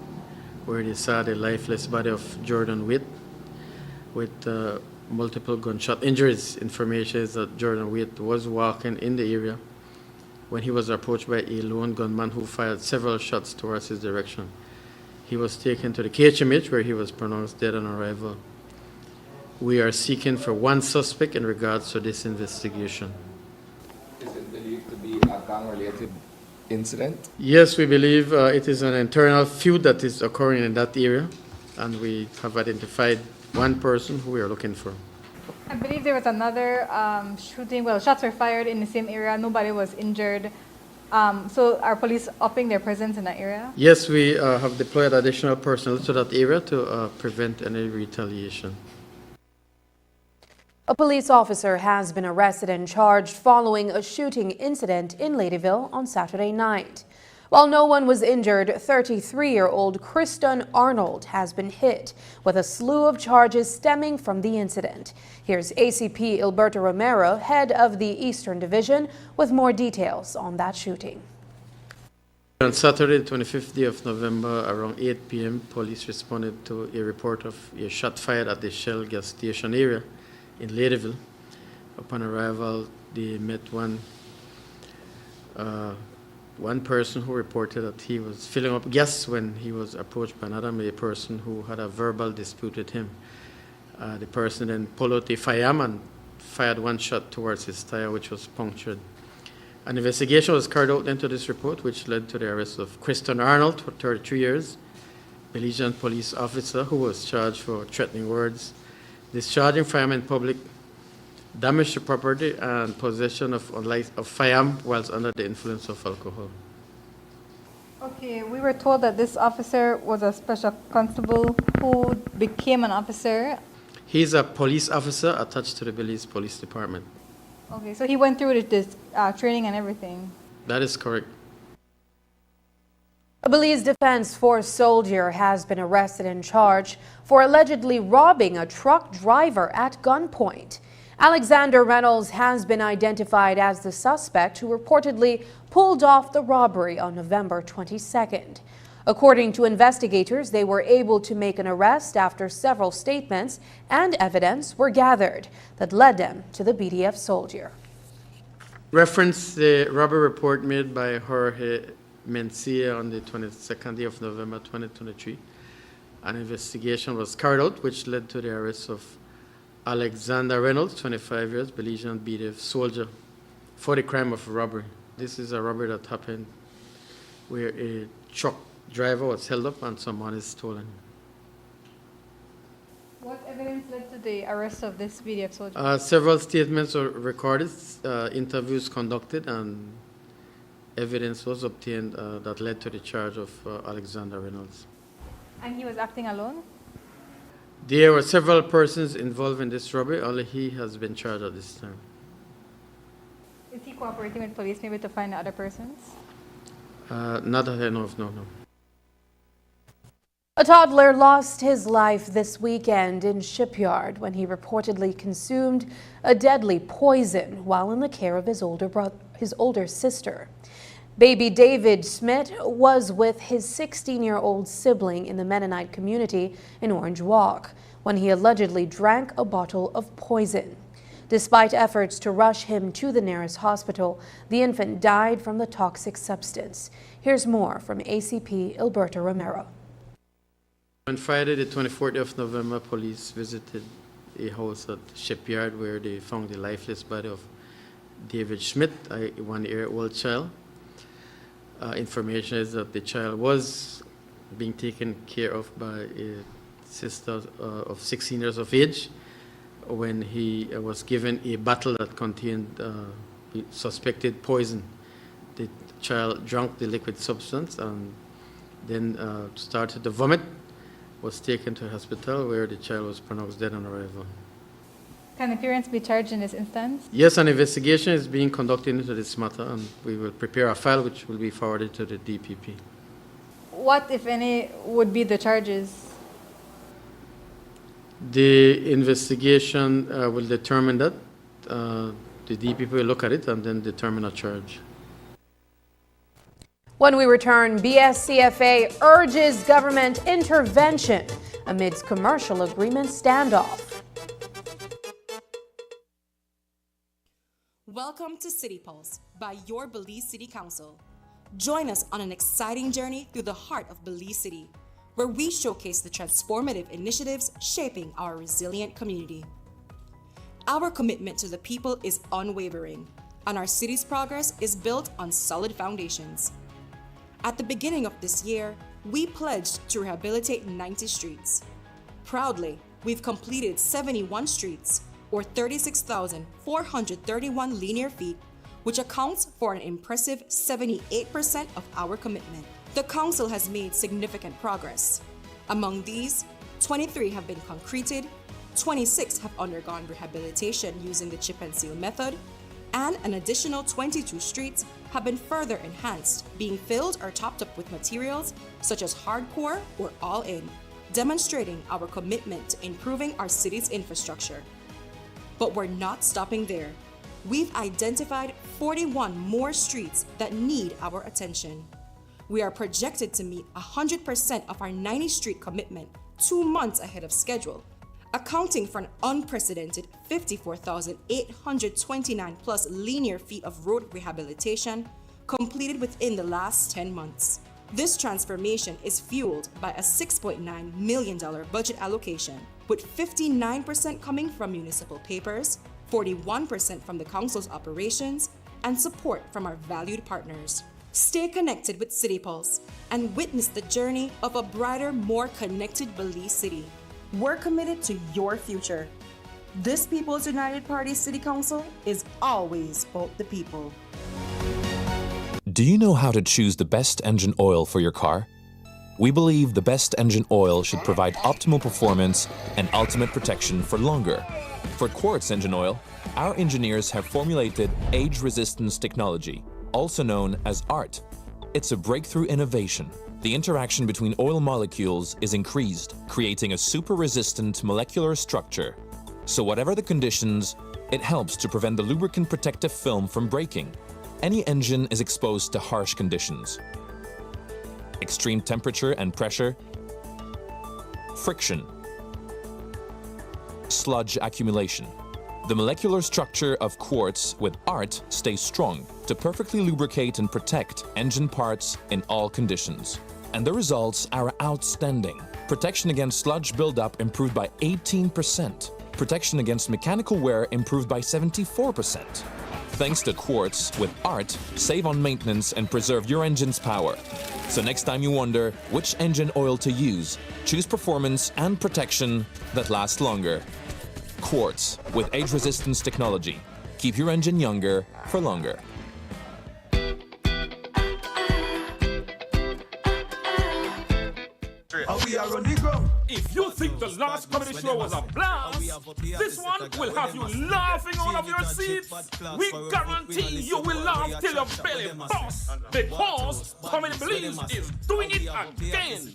where they saw the lifeless body of Jordan Waite with multiple gunshot injuries. Information is that Jordan Waite was walking in the area when he was approached by a lone gunman who fired several shots towards his direction. He was taken to the KHMH where he was pronounced dead on arrival. We are seeking for one suspect in regards to this investigation. Is it believed to be a gang-related incident? Yes, we believe it is an internal feud that is occurring in that area, and we have identified one person who we are looking for. I believe there was another shooting. Well, shots were fired in the same area. Nobody was injured. So are police upping their presence in that area? Yes, we have deployed additional personnel to that area to prevent any retaliation. A police officer has been arrested and charged following a shooting incident in Ladyville on Saturday night. While no one was injured, 33-year-old Kristen Arnold has been hit with a slew of charges stemming from the incident. Here's ACP Alberto Romero, head of the Eastern Division, with more details on that shooting. On Saturday, the 25th day of November, around 8 p.m., police responded to a report of a shot fired at the Shell gas station area in Ladyville. Upon arrival, they met one person who reported that he was filling up gas when he was approached by another person who had a verbal dispute with him. The person then pulled out a firearm and fired one shot towards his tire, which was punctured. An investigation was carried out into this report, which led to the arrest of Kristen Arnold for 33 years, Belizean police officer who was charged for threatening words, discharging firearm in public, damage to property, and possession of firearm whilst under the influence of alcohol. Okay, we were told that this officer was a special constable who became an officer. He's a police officer attached to the Belize Police Department. Okay, so he went through this training and everything. That is correct. A Belize Defense Force soldier has been arrested and charged for allegedly robbing a truck driver at gunpoint. Alexander Reynolds has been identified as the suspect who reportedly pulled off the robbery on November 22nd. According to investigators, they were able to make an arrest after several statements and evidence were gathered that led them to the BDF soldier. Reference the robbery report made by Jorge Mencia on the 22nd day of November 2023. An investigation was carried out which led to the arrest of Alexander Reynolds, 25 years, Belizean BDF soldier, for the crime of robbery. This is a robbery that happened where a truck driver was held up and some money is stolen. What evidence led to the arrest of this BDF soldier? Several statements were recorded, interviews conducted, and evidence was obtained that led to the charge of Alexander Reynolds. And he was acting alone? There were several persons involved in this robbery. Only he has been charged at this time. Is he cooperating with police maybe to find other persons? Not that I know of, no. A toddler lost his life this weekend in Shipyard when he reportedly consumed a deadly poison while in the care of his older sister. Baby David Smith was with his 16-year-old sibling in the Mennonite community in Orange Walk when he allegedly drank a bottle of poison. Despite efforts to rush him to the nearest hospital, the infant died from the toxic substance. Here's more from ACP Alberto Romero. On Friday, the 24th of November, police visited a house at Shipyard where they found the lifeless body of David Schmidt, a 1-year-old child. Information is that the child was being taken care of by a sister of 16 years of age when he was given a bottle that contained suspected poison. The child drank the liquid substance and then started to vomit, was taken to the hospital where the child was pronounced dead on arrival. Can the parents be charged in this instance? Yes, an investigation is being conducted into this matter and we will prepare a file which will be forwarded to the DPP. What, if any, would be the charges? The investigation will determine that. The DPP will look at it and then determine a charge. When we return, BSCFA urges government intervention amidst commercial agreement standoff. Welcome to City Pulse by your Belize City Council. Join us on an exciting journey through the heart of Belize City, where we showcase the transformative initiatives shaping our resilient community. Our commitment to the people is unwavering, and our city's progress is built on solid foundations. At the beginning of this year, we pledged to rehabilitate 90 streets. Proudly, we've completed 71 streets, or 36,431 linear feet, which accounts for an impressive 78% of our commitment. The Council has made significant progress. Among these, 23 have been concreted, 26 have undergone rehabilitation using the chip and seal method, and an additional 22 streets have been further enhanced, being filled or topped up with materials such as hardcore or all-in, demonstrating our commitment to improving our city's infrastructure. But we're not stopping there. We've identified 41 more streets that need our attention. We are projected to meet 100% of our 90 street commitment 2 months ahead of schedule, accounting for an unprecedented 54,829 plus linear feet of road rehabilitation completed within the last 10 months. This transformation is fueled by a $6.9 million budget allocation, with 59% coming from municipal papers, 41% from the Council's operations, and support from our valued partners. Stay connected with City Pulse and witness the journey of a brighter, more connected Belize City. We're committed to your future. This People's United Party City Council is always about the people. Do you know how to choose the best engine oil for your car? We believe the best engine oil should provide optimal performance and ultimate protection for longer. For Quartz engine oil, our engineers have formulated age resistance technology, also known as ART. It's a breakthrough innovation. The interaction between oil molecules is increased, creating a super-resistant molecular structure. So whatever the conditions, it helps to prevent the lubricant protective film from breaking. Any engine is exposed to harsh conditions. Extreme temperature and pressure, friction, sludge accumulation. The molecular structure of quartz with ART stays strong to perfectly lubricate and protect engine parts in all conditions. And the results are outstanding. Protection against sludge buildup improved by 18%. Protection against mechanical wear improved by 74%. Thanks to Quartz with ART, save on maintenance and preserve your engine's power. So next time you wonder which engine oil to use, choose performance and protection that last longer. Quartz with age resistance technology. Keep your engine younger for longer. If you think the last comedy show was a blast, this one will have you laughing out of your seats. We guarantee you will laugh till your belly bursts, because Comedy Belize is doing it again.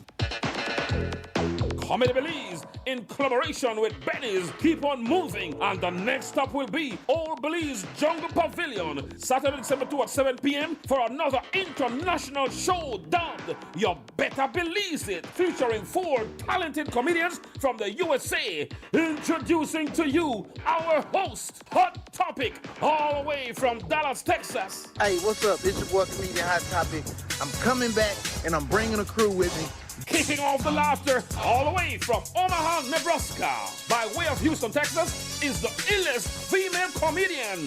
Comedy Belize, in collaboration with Benny's, keep on moving, and the next stop will be Old Belize Jungle Pavilion, Saturday, December 2 at 7 p.m. for another international show dubbed You Better Belize It, featuring 4 talented comedians from the USA. Introducing to you our host, Hot Topic, all the way from Dallas, Texas. Hey, what's up? It's your boy, comedian Hot Topic. I'm coming back, and I'm bringing a crew with me. Kicking off the laughter all the way from Omaha, Nebraska, by way of Houston, Texas, is the illest female comedian,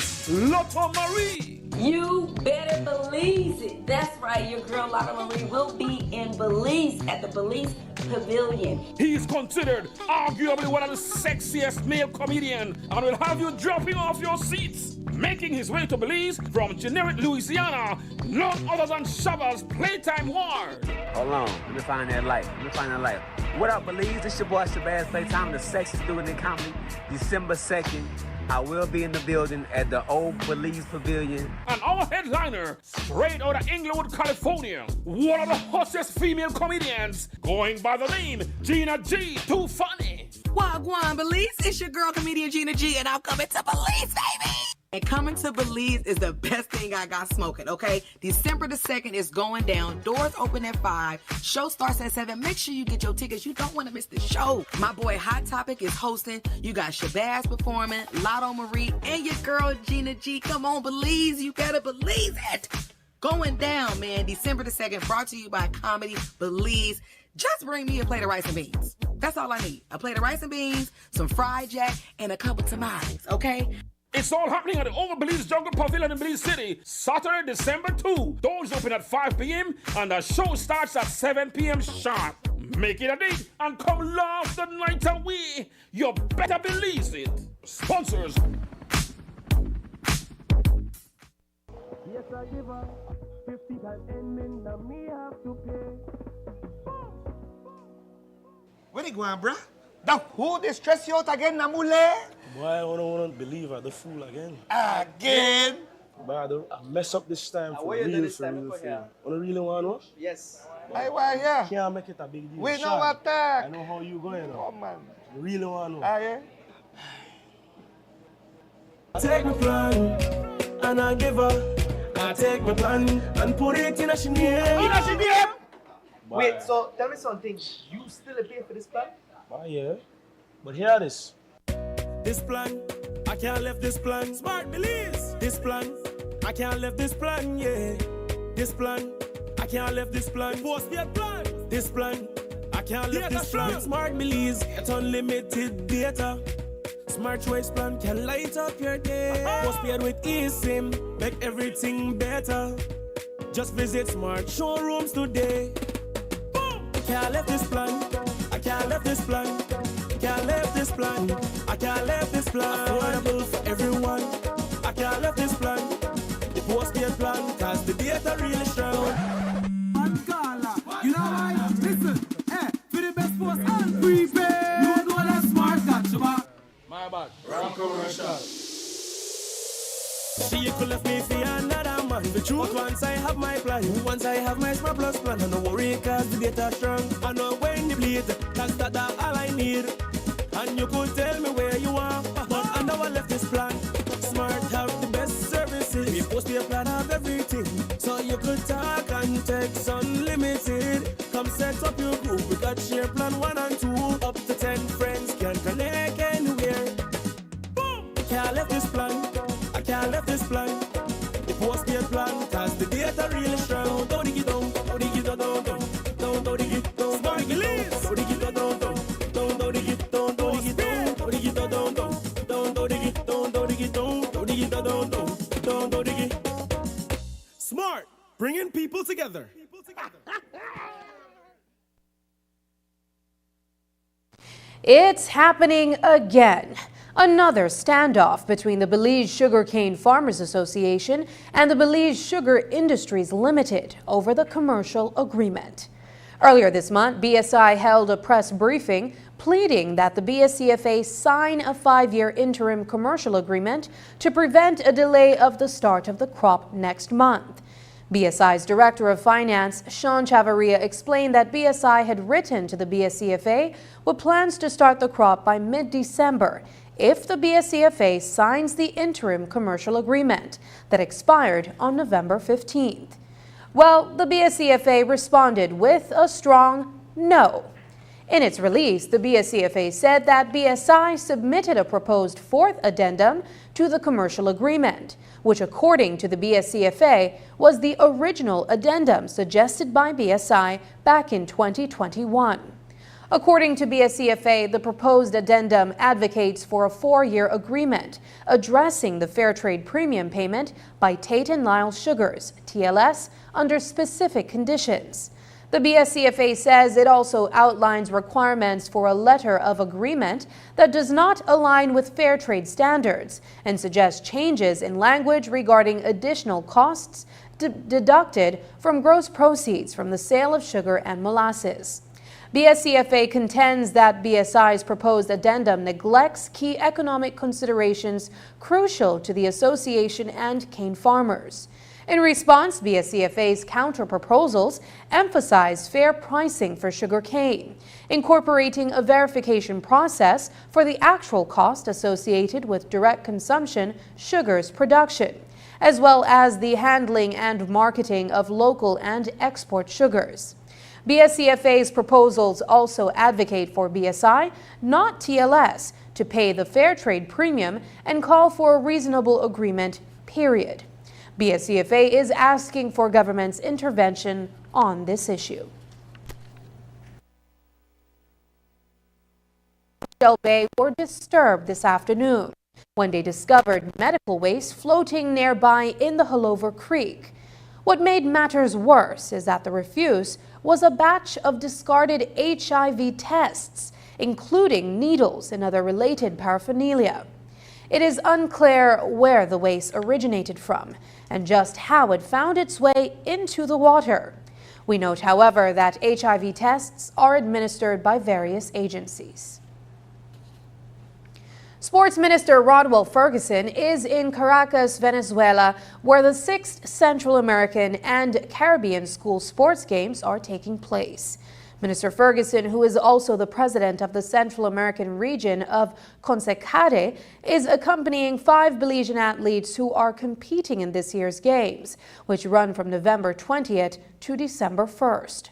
Lotto Marie. You better Belize it. That's right, your girl Lotto Marie will be in Belize at the Belize Pavilion. He's considered arguably one of the sexiest male comedians and will have you dropping off your seats. Making his way to Belize from generic Louisiana, none other than Shabba's Playtime Ward. Hold on, let me find that light. What up, Belize? This your boy Shabazz Playtime, the sexiest dude in comedy. December 2nd, I will be in the building at the Old Belize Pavilion. And our headliner, straight out of Inglewood, California, one of the hottest female comedians, going by the name Gina G. Too Funny. Wagwan Belize, it's your girl comedian Gina G, and I'm coming to Belize, baby! And coming to Belize is the best thing I got smoking, okay? December the 2nd is going down. Doors open at 5. Show starts at 7. Make sure you get your tickets. You don't want to miss the show. My boy Hot Topic is hosting. You got Shabazz performing, Lotto Marie, and your girl Gina G. Come on, Belize. You better believe it. Going down, man. December the 2nd, brought to you by Comedy Belize. Just bring me a plate of rice and beans. That's all I need. A plate of rice and beans, some fried jack, and a couple tamales, okay? It's all happening at the Old Belize Jungle Pavilion in Belize City, Saturday, December 2. Doors open at 5 p.m. and the show starts at 7 p.m. sharp. Make it a date and come laugh the night away. You better believe it. Sponsors. Yes, I give her 50 times ending that me have to pay. Where you going, bruh? The who they stress you out again, Namule? Boy, I don't believe at the fool again. Again? But I mess up this time for real. You really want to? Yes. I want, yeah. Can't make it a big deal. We know attack. I know how you going now. Oh, man. You really want to? Yeah. Take my plan, and I give her. I take my plan and put it in a shiniem. In a shiniem? Wait, so tell me something. You still pay for this plan? Yeah. But hear this. This plan, I can't left this plan. Smart Belize. This plan, I can't left this plan, yeah. This plan, I can't left this plan. Postpaid plan. This plan, I can't left this plan. With Smart Belize, get unlimited data. Smart Choice plan can light up your day. Postpaid with eSIM, make everything better. Just visit Smart Showrooms today. Boom! I can't let this plan. I can't let this plan. Can't let this plan. I can't let this plan. Affordable for everyone. I can't let this plan. The postpaid plan, cause the data really strong. You know why? Listen, hey, for the best post and prepaid. You know that Smart got you back. My bad. Wrong commercial. She could left me for another man. The truth, once I have my plan, once I have my Smart Plus plan, I no worry cause the data strong. I know when you bleed, that's all I need. And you could tell me where you are, but I know I left this plan. Smart have the best services. We post your plan have everything, so you could talk and text unlimited. Come set up your group. We got share plan 1 and 2. Up to 10 friends can connect anywhere. Boom! Can't let this plan. I can't let this plan. The postpaid plan, cause the data really strong. Don't dig it down, don't dig it down, don't dig it down, don't dig it down, don't dig it down, don't dig it down, don't dig it down, don't dig it down, don't dig it down, don't dig it down, don't dig it down, don't dig it. Smart, bringing people together. It's happening again. Another standoff between the Belize Sugarcane Farmers Association and the Belize Sugar Industries Limited over the commercial agreement. Earlier this month, BSI held a press briefing pleading that the BSCFA sign a 5-year interim commercial agreement to prevent a delay of the start of the crop next month. BSI's Director of Finance, Sean Chavarria, explained that BSI had written to the BSCFA with plans to start the crop by mid-December if the BSCFA signs the interim commercial agreement that expired on November 15th. Well, the BSCFA responded with a strong no. In its release, the BSCFA said that BSI submitted a proposed 4th addendum to the commercial agreement, which according to the BSCFA was the original addendum suggested by BSI back in 2021. According to BSCFA, the proposed addendum advocates for a 4-year agreement addressing the fair trade premium payment by Tate & Lyle Sugars, TLS, under specific conditions. The BSCFA says it also outlines requirements for a letter of agreement that does not align with fair trade standards and suggests changes in language regarding additional costs deducted from gross proceeds from the sale of sugar and molasses. BSCFA contends that BSI's proposed addendum neglects key economic considerations crucial to the association and cane farmers. In response, BSCFA's counter-proposals emphasize fair pricing for sugar cane, incorporating a verification process for the actual cost associated with direct consumption sugar's production, as well as the handling and marketing of local and export sugars. BSCFA's proposals also advocate for BSI, not TLS, to pay the fair trade premium and call for a reasonable agreement, period. BSCFA is asking for government's intervention on this issue. Shell Bay were disturbed this afternoon when they discovered medical waste floating nearby in the Halover Creek. What made matters worse is that the refuse was a batch of discarded HIV tests, including needles and other related paraphernalia. It is unclear where the waste originated from and just how it found its way into the water. We note, however, that HIV tests are administered by various agencies. Sports Minister Rodwell Ferguson is in Caracas, Venezuela, where the 6th Central American and Caribbean School Sports Games are taking place. Minister Ferguson, who is also the president of the Central American region of CONSECADE, is accompanying 5 Belizean athletes who are competing in this year's games, which run from November 20th to December 1st.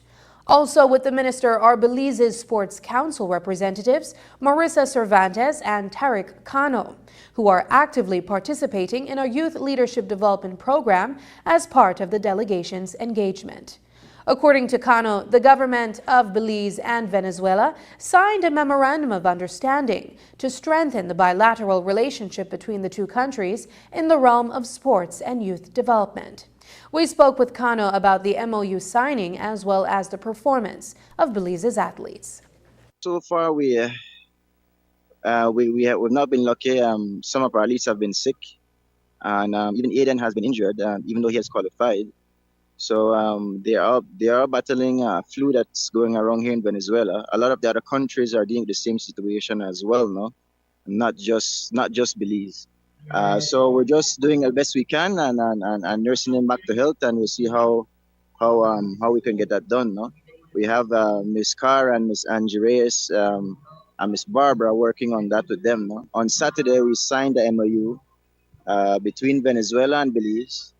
Also with the minister are Belize's Sports Council representatives Marissa Cervantes and Tariq Kano, who are actively participating in a youth leadership development program as part of the delegation's engagement. According to Cano, the government of Belize and Venezuela signed a memorandum of understanding to strengthen the bilateral relationship between the two countries in the realm of sports and youth development. We spoke with Cano about the MOU signing as well as the performance of Belize's athletes. So far, we've not been lucky. Some of our athletes have been sick, and even Aiden has been injured, even though he has qualified. So they are battling flu that's going around here in Venezuela. A lot of the other countries are dealing with the same situation as well, no, not just Belize. So we're just doing the best we can and nursing him back to health, and we'll see how we can get that done, no. We have Miss Carr and Miss Angie Reyes and Miss Barbara working on that with them. No? On Saturday, we signed the MOU between Venezuela and Belize.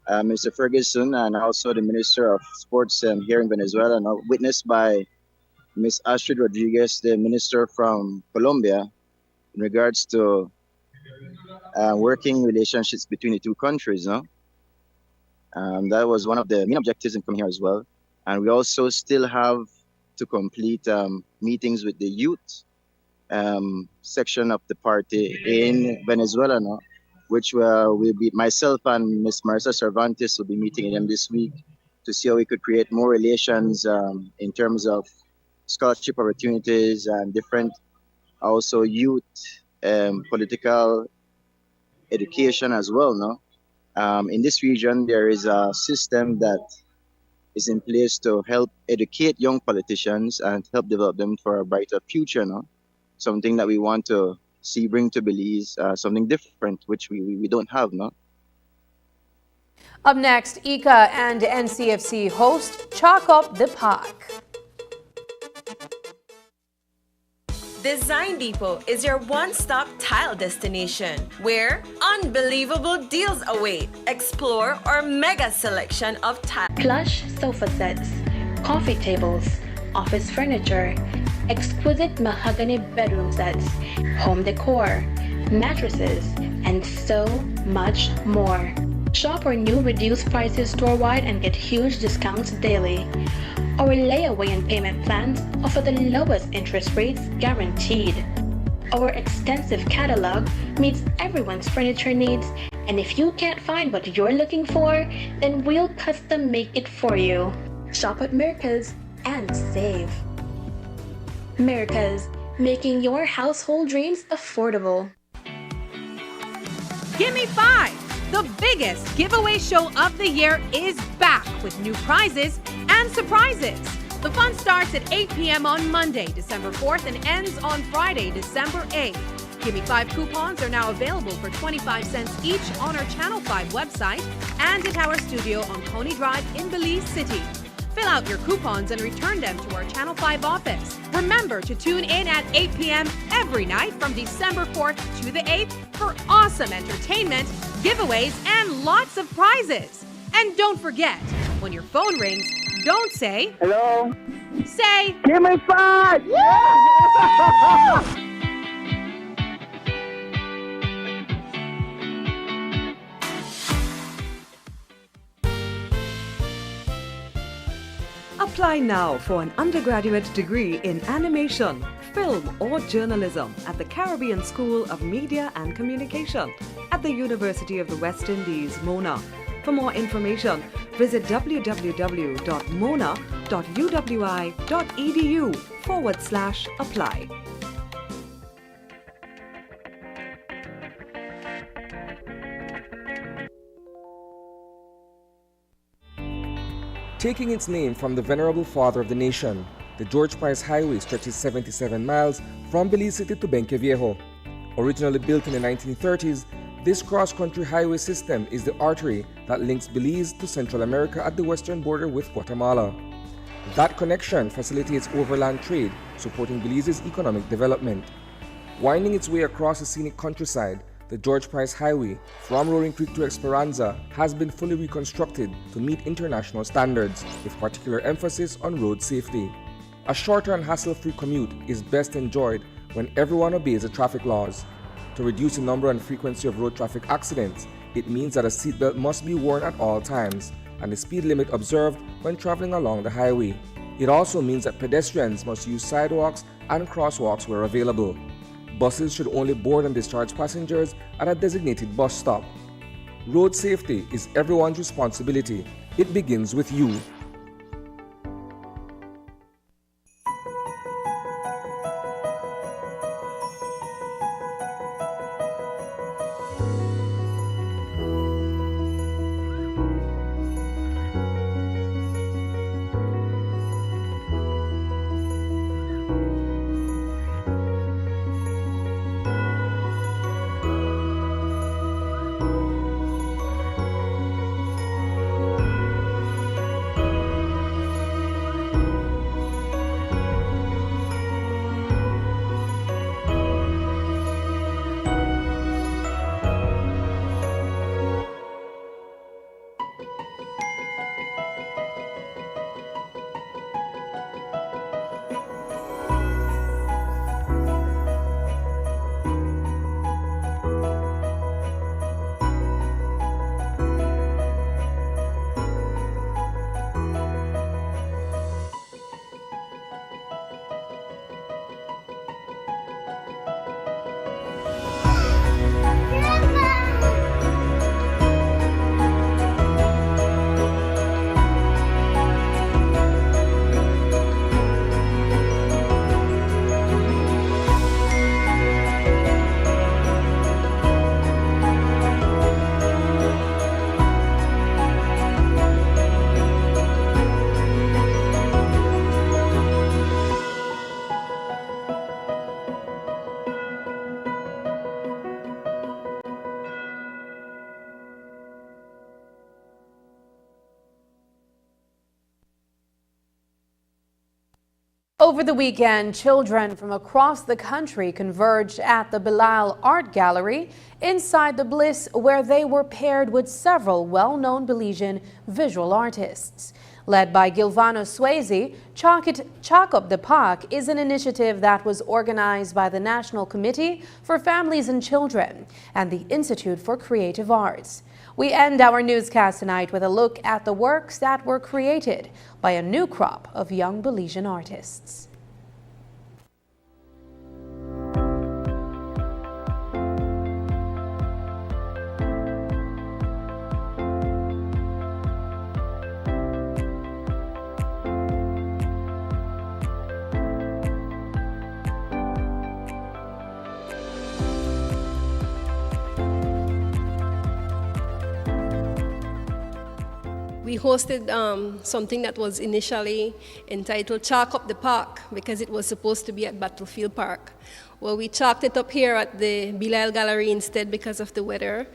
Mr. Ferguson and also the Minister of Sports here in Venezuela, now witnessed by Miss Astrid Rodriguez, the Minister from Colombia, in regards to working relationships between the two countries. No? That was one of the main objectives in coming here as well. And we also still have to complete meetings with the youth section of the party in Venezuela now, which will be myself and Ms. Marisa Cervantes will be meeting them this week to see how we could create more relations in terms of scholarship opportunities and different also youth political education as well. No, in this region there is a system that is in place to help educate young politicians and help develop them for a brighter future. No, something that we want to see bring to Belize, something different, which we don't have. No. Up next, ICA and NCFC host Chalk Up the Park. Design Depot is your one-stop tile destination where unbelievable deals await. Explore our mega selection of tile. Plush sofa sets, coffee tables, office furniture, exquisite mahogany bedroom sets, home decor, mattresses, and so much more. Shop our new reduced prices store-wide and get huge discounts daily. Our layaway and payment plans offer the lowest interest rates guaranteed. Our extensive catalog meets everyone's furniture needs, and if you can't find what you're looking for, then we'll custom make it for you. Shop at America's and save. America's, making your household dreams affordable. Gimme 5! The biggest giveaway show of the year is back with new prizes and surprises. The fun starts at 8 p.m. on Monday, December 4th and ends on Friday, December 8th. Gimme 5 coupons are now available for 25 cents each on our Channel 5 website and at our studio on Coney Drive in Belize City. Fill out your coupons and return them to our Channel 5 office. Remember to tune in at 8 p.m. every night from December 4th to the 8th for awesome entertainment, giveaways, and lots of prizes. And don't forget, when your phone rings, don't say, "Hello." Say, "Give me 5! Yeah! Apply now for an undergraduate degree in animation, film or journalism at the Caribbean School of Media and Communication at the University of the West Indies, Mona. For more information, visit www.mona.uwi.edu/apply. Taking its name from the venerable father of the nation, the George Price Highway stretches 77 miles from Belize City to Benque Viejo. Originally built in the 1930s, this cross-country highway system is the artery that links Belize to Central America at the western border with Guatemala. That connection facilitates overland trade, supporting Belize's economic development. Winding its way across the scenic countryside, the George Price Highway from Roaring Creek to Esperanza has been fully reconstructed to meet international standards, with particular emphasis on road safety. A shorter and hassle-free commute is best enjoyed when everyone obeys the traffic laws. To reduce the number and frequency of road traffic accidents, it means that a seatbelt must be worn at all times, and the speed limit observed when traveling along the highway. It also means that pedestrians must use sidewalks and crosswalks where available. Buses should only board and discharge passengers at a designated bus stop. Road safety is everyone's responsibility. It begins with you. Over the weekend, children from across the country converged at the Bilal Art Gallery inside the Bliss, where they were paired with several well-known Belizean visual artists. Led by Gilvano Swayze, Chalk Up the Park is an initiative that was organized by the National Committee for Families and Children and the Institute for Creative Arts. We end our newscast tonight with a look at the works that were created by a new crop of young Belizean artists. We hosted something that was initially entitled Chalk Up the Park because it was supposed to be at Battlefield Park. Well, we chalked it up here at the Bilal Gallery instead because of the weather,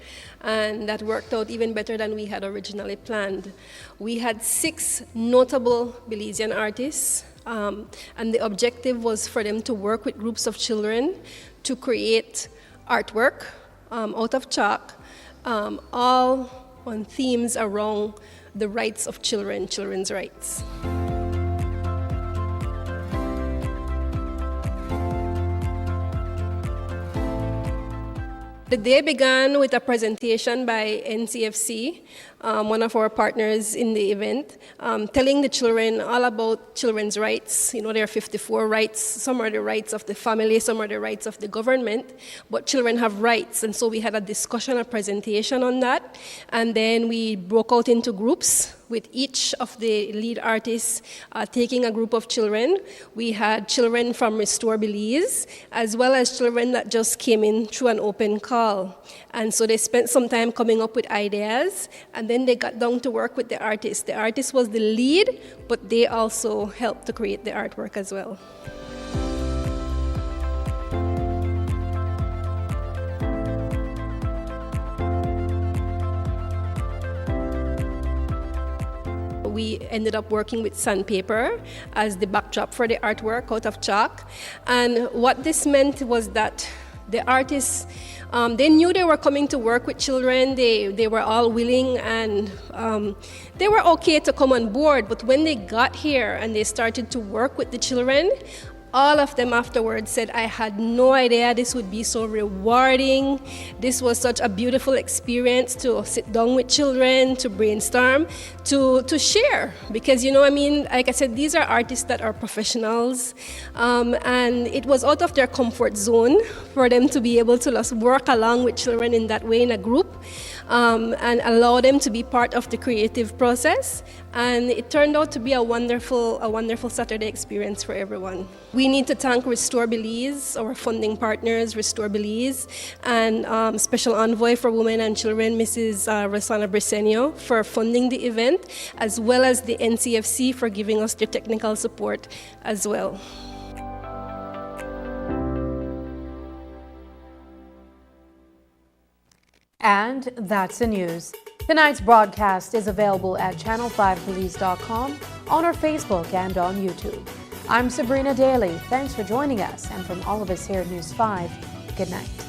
and that worked out even better than we had originally planned. We had 6 notable Belizean artists, and the objective was for them to work with groups of children to create artwork out of chalk, all on themes around the rights of children, children's rights. The day began with a presentation by NCFC, one of our partners in the event, telling the children all about children's rights. You know, there are 54 rights. Some are the rights of the family, some are the rights of the government, but children have rights. And so we had a discussion, a presentation on that. And then we broke out into groups with each of the lead artists taking a group of children. We had children from Restore Belize, as well as children that just came in through an open call. And so they spent some time coming up with ideas, and then they got down to work with the artist. The artist was the lead, but they also helped to create the artwork as well. We ended up working with sandpaper as the backdrop for the artwork out of chalk. And what this meant was that the artists, they knew they were coming to work with children. They were all willing, and they were okay to come on board. But when they got here and they started to work with the children, all of them afterwards said, I had no idea this would be so rewarding. This was such a beautiful experience to sit down with children, to brainstorm, to share. Because, like I said, these are artists that are professionals. And it was out of their comfort zone for them to be able to just work along with children in that way in a group. And allow them to be part of the creative process. And it turned out to be a wonderful Saturday experience for everyone. We need to thank Restore Belize, our funding partners, Restore Belize, and Special Envoy for Women and Children, Mrs. Rossana Briceño, for funding the event, as well as the NCFC for giving us their technical support as well. And that's the news. Tonight's broadcast is available at channel5belize.com, on our Facebook and on YouTube. I'm Sabrina Daly. Thanks for joining us. And from all of us here at News 5, good night.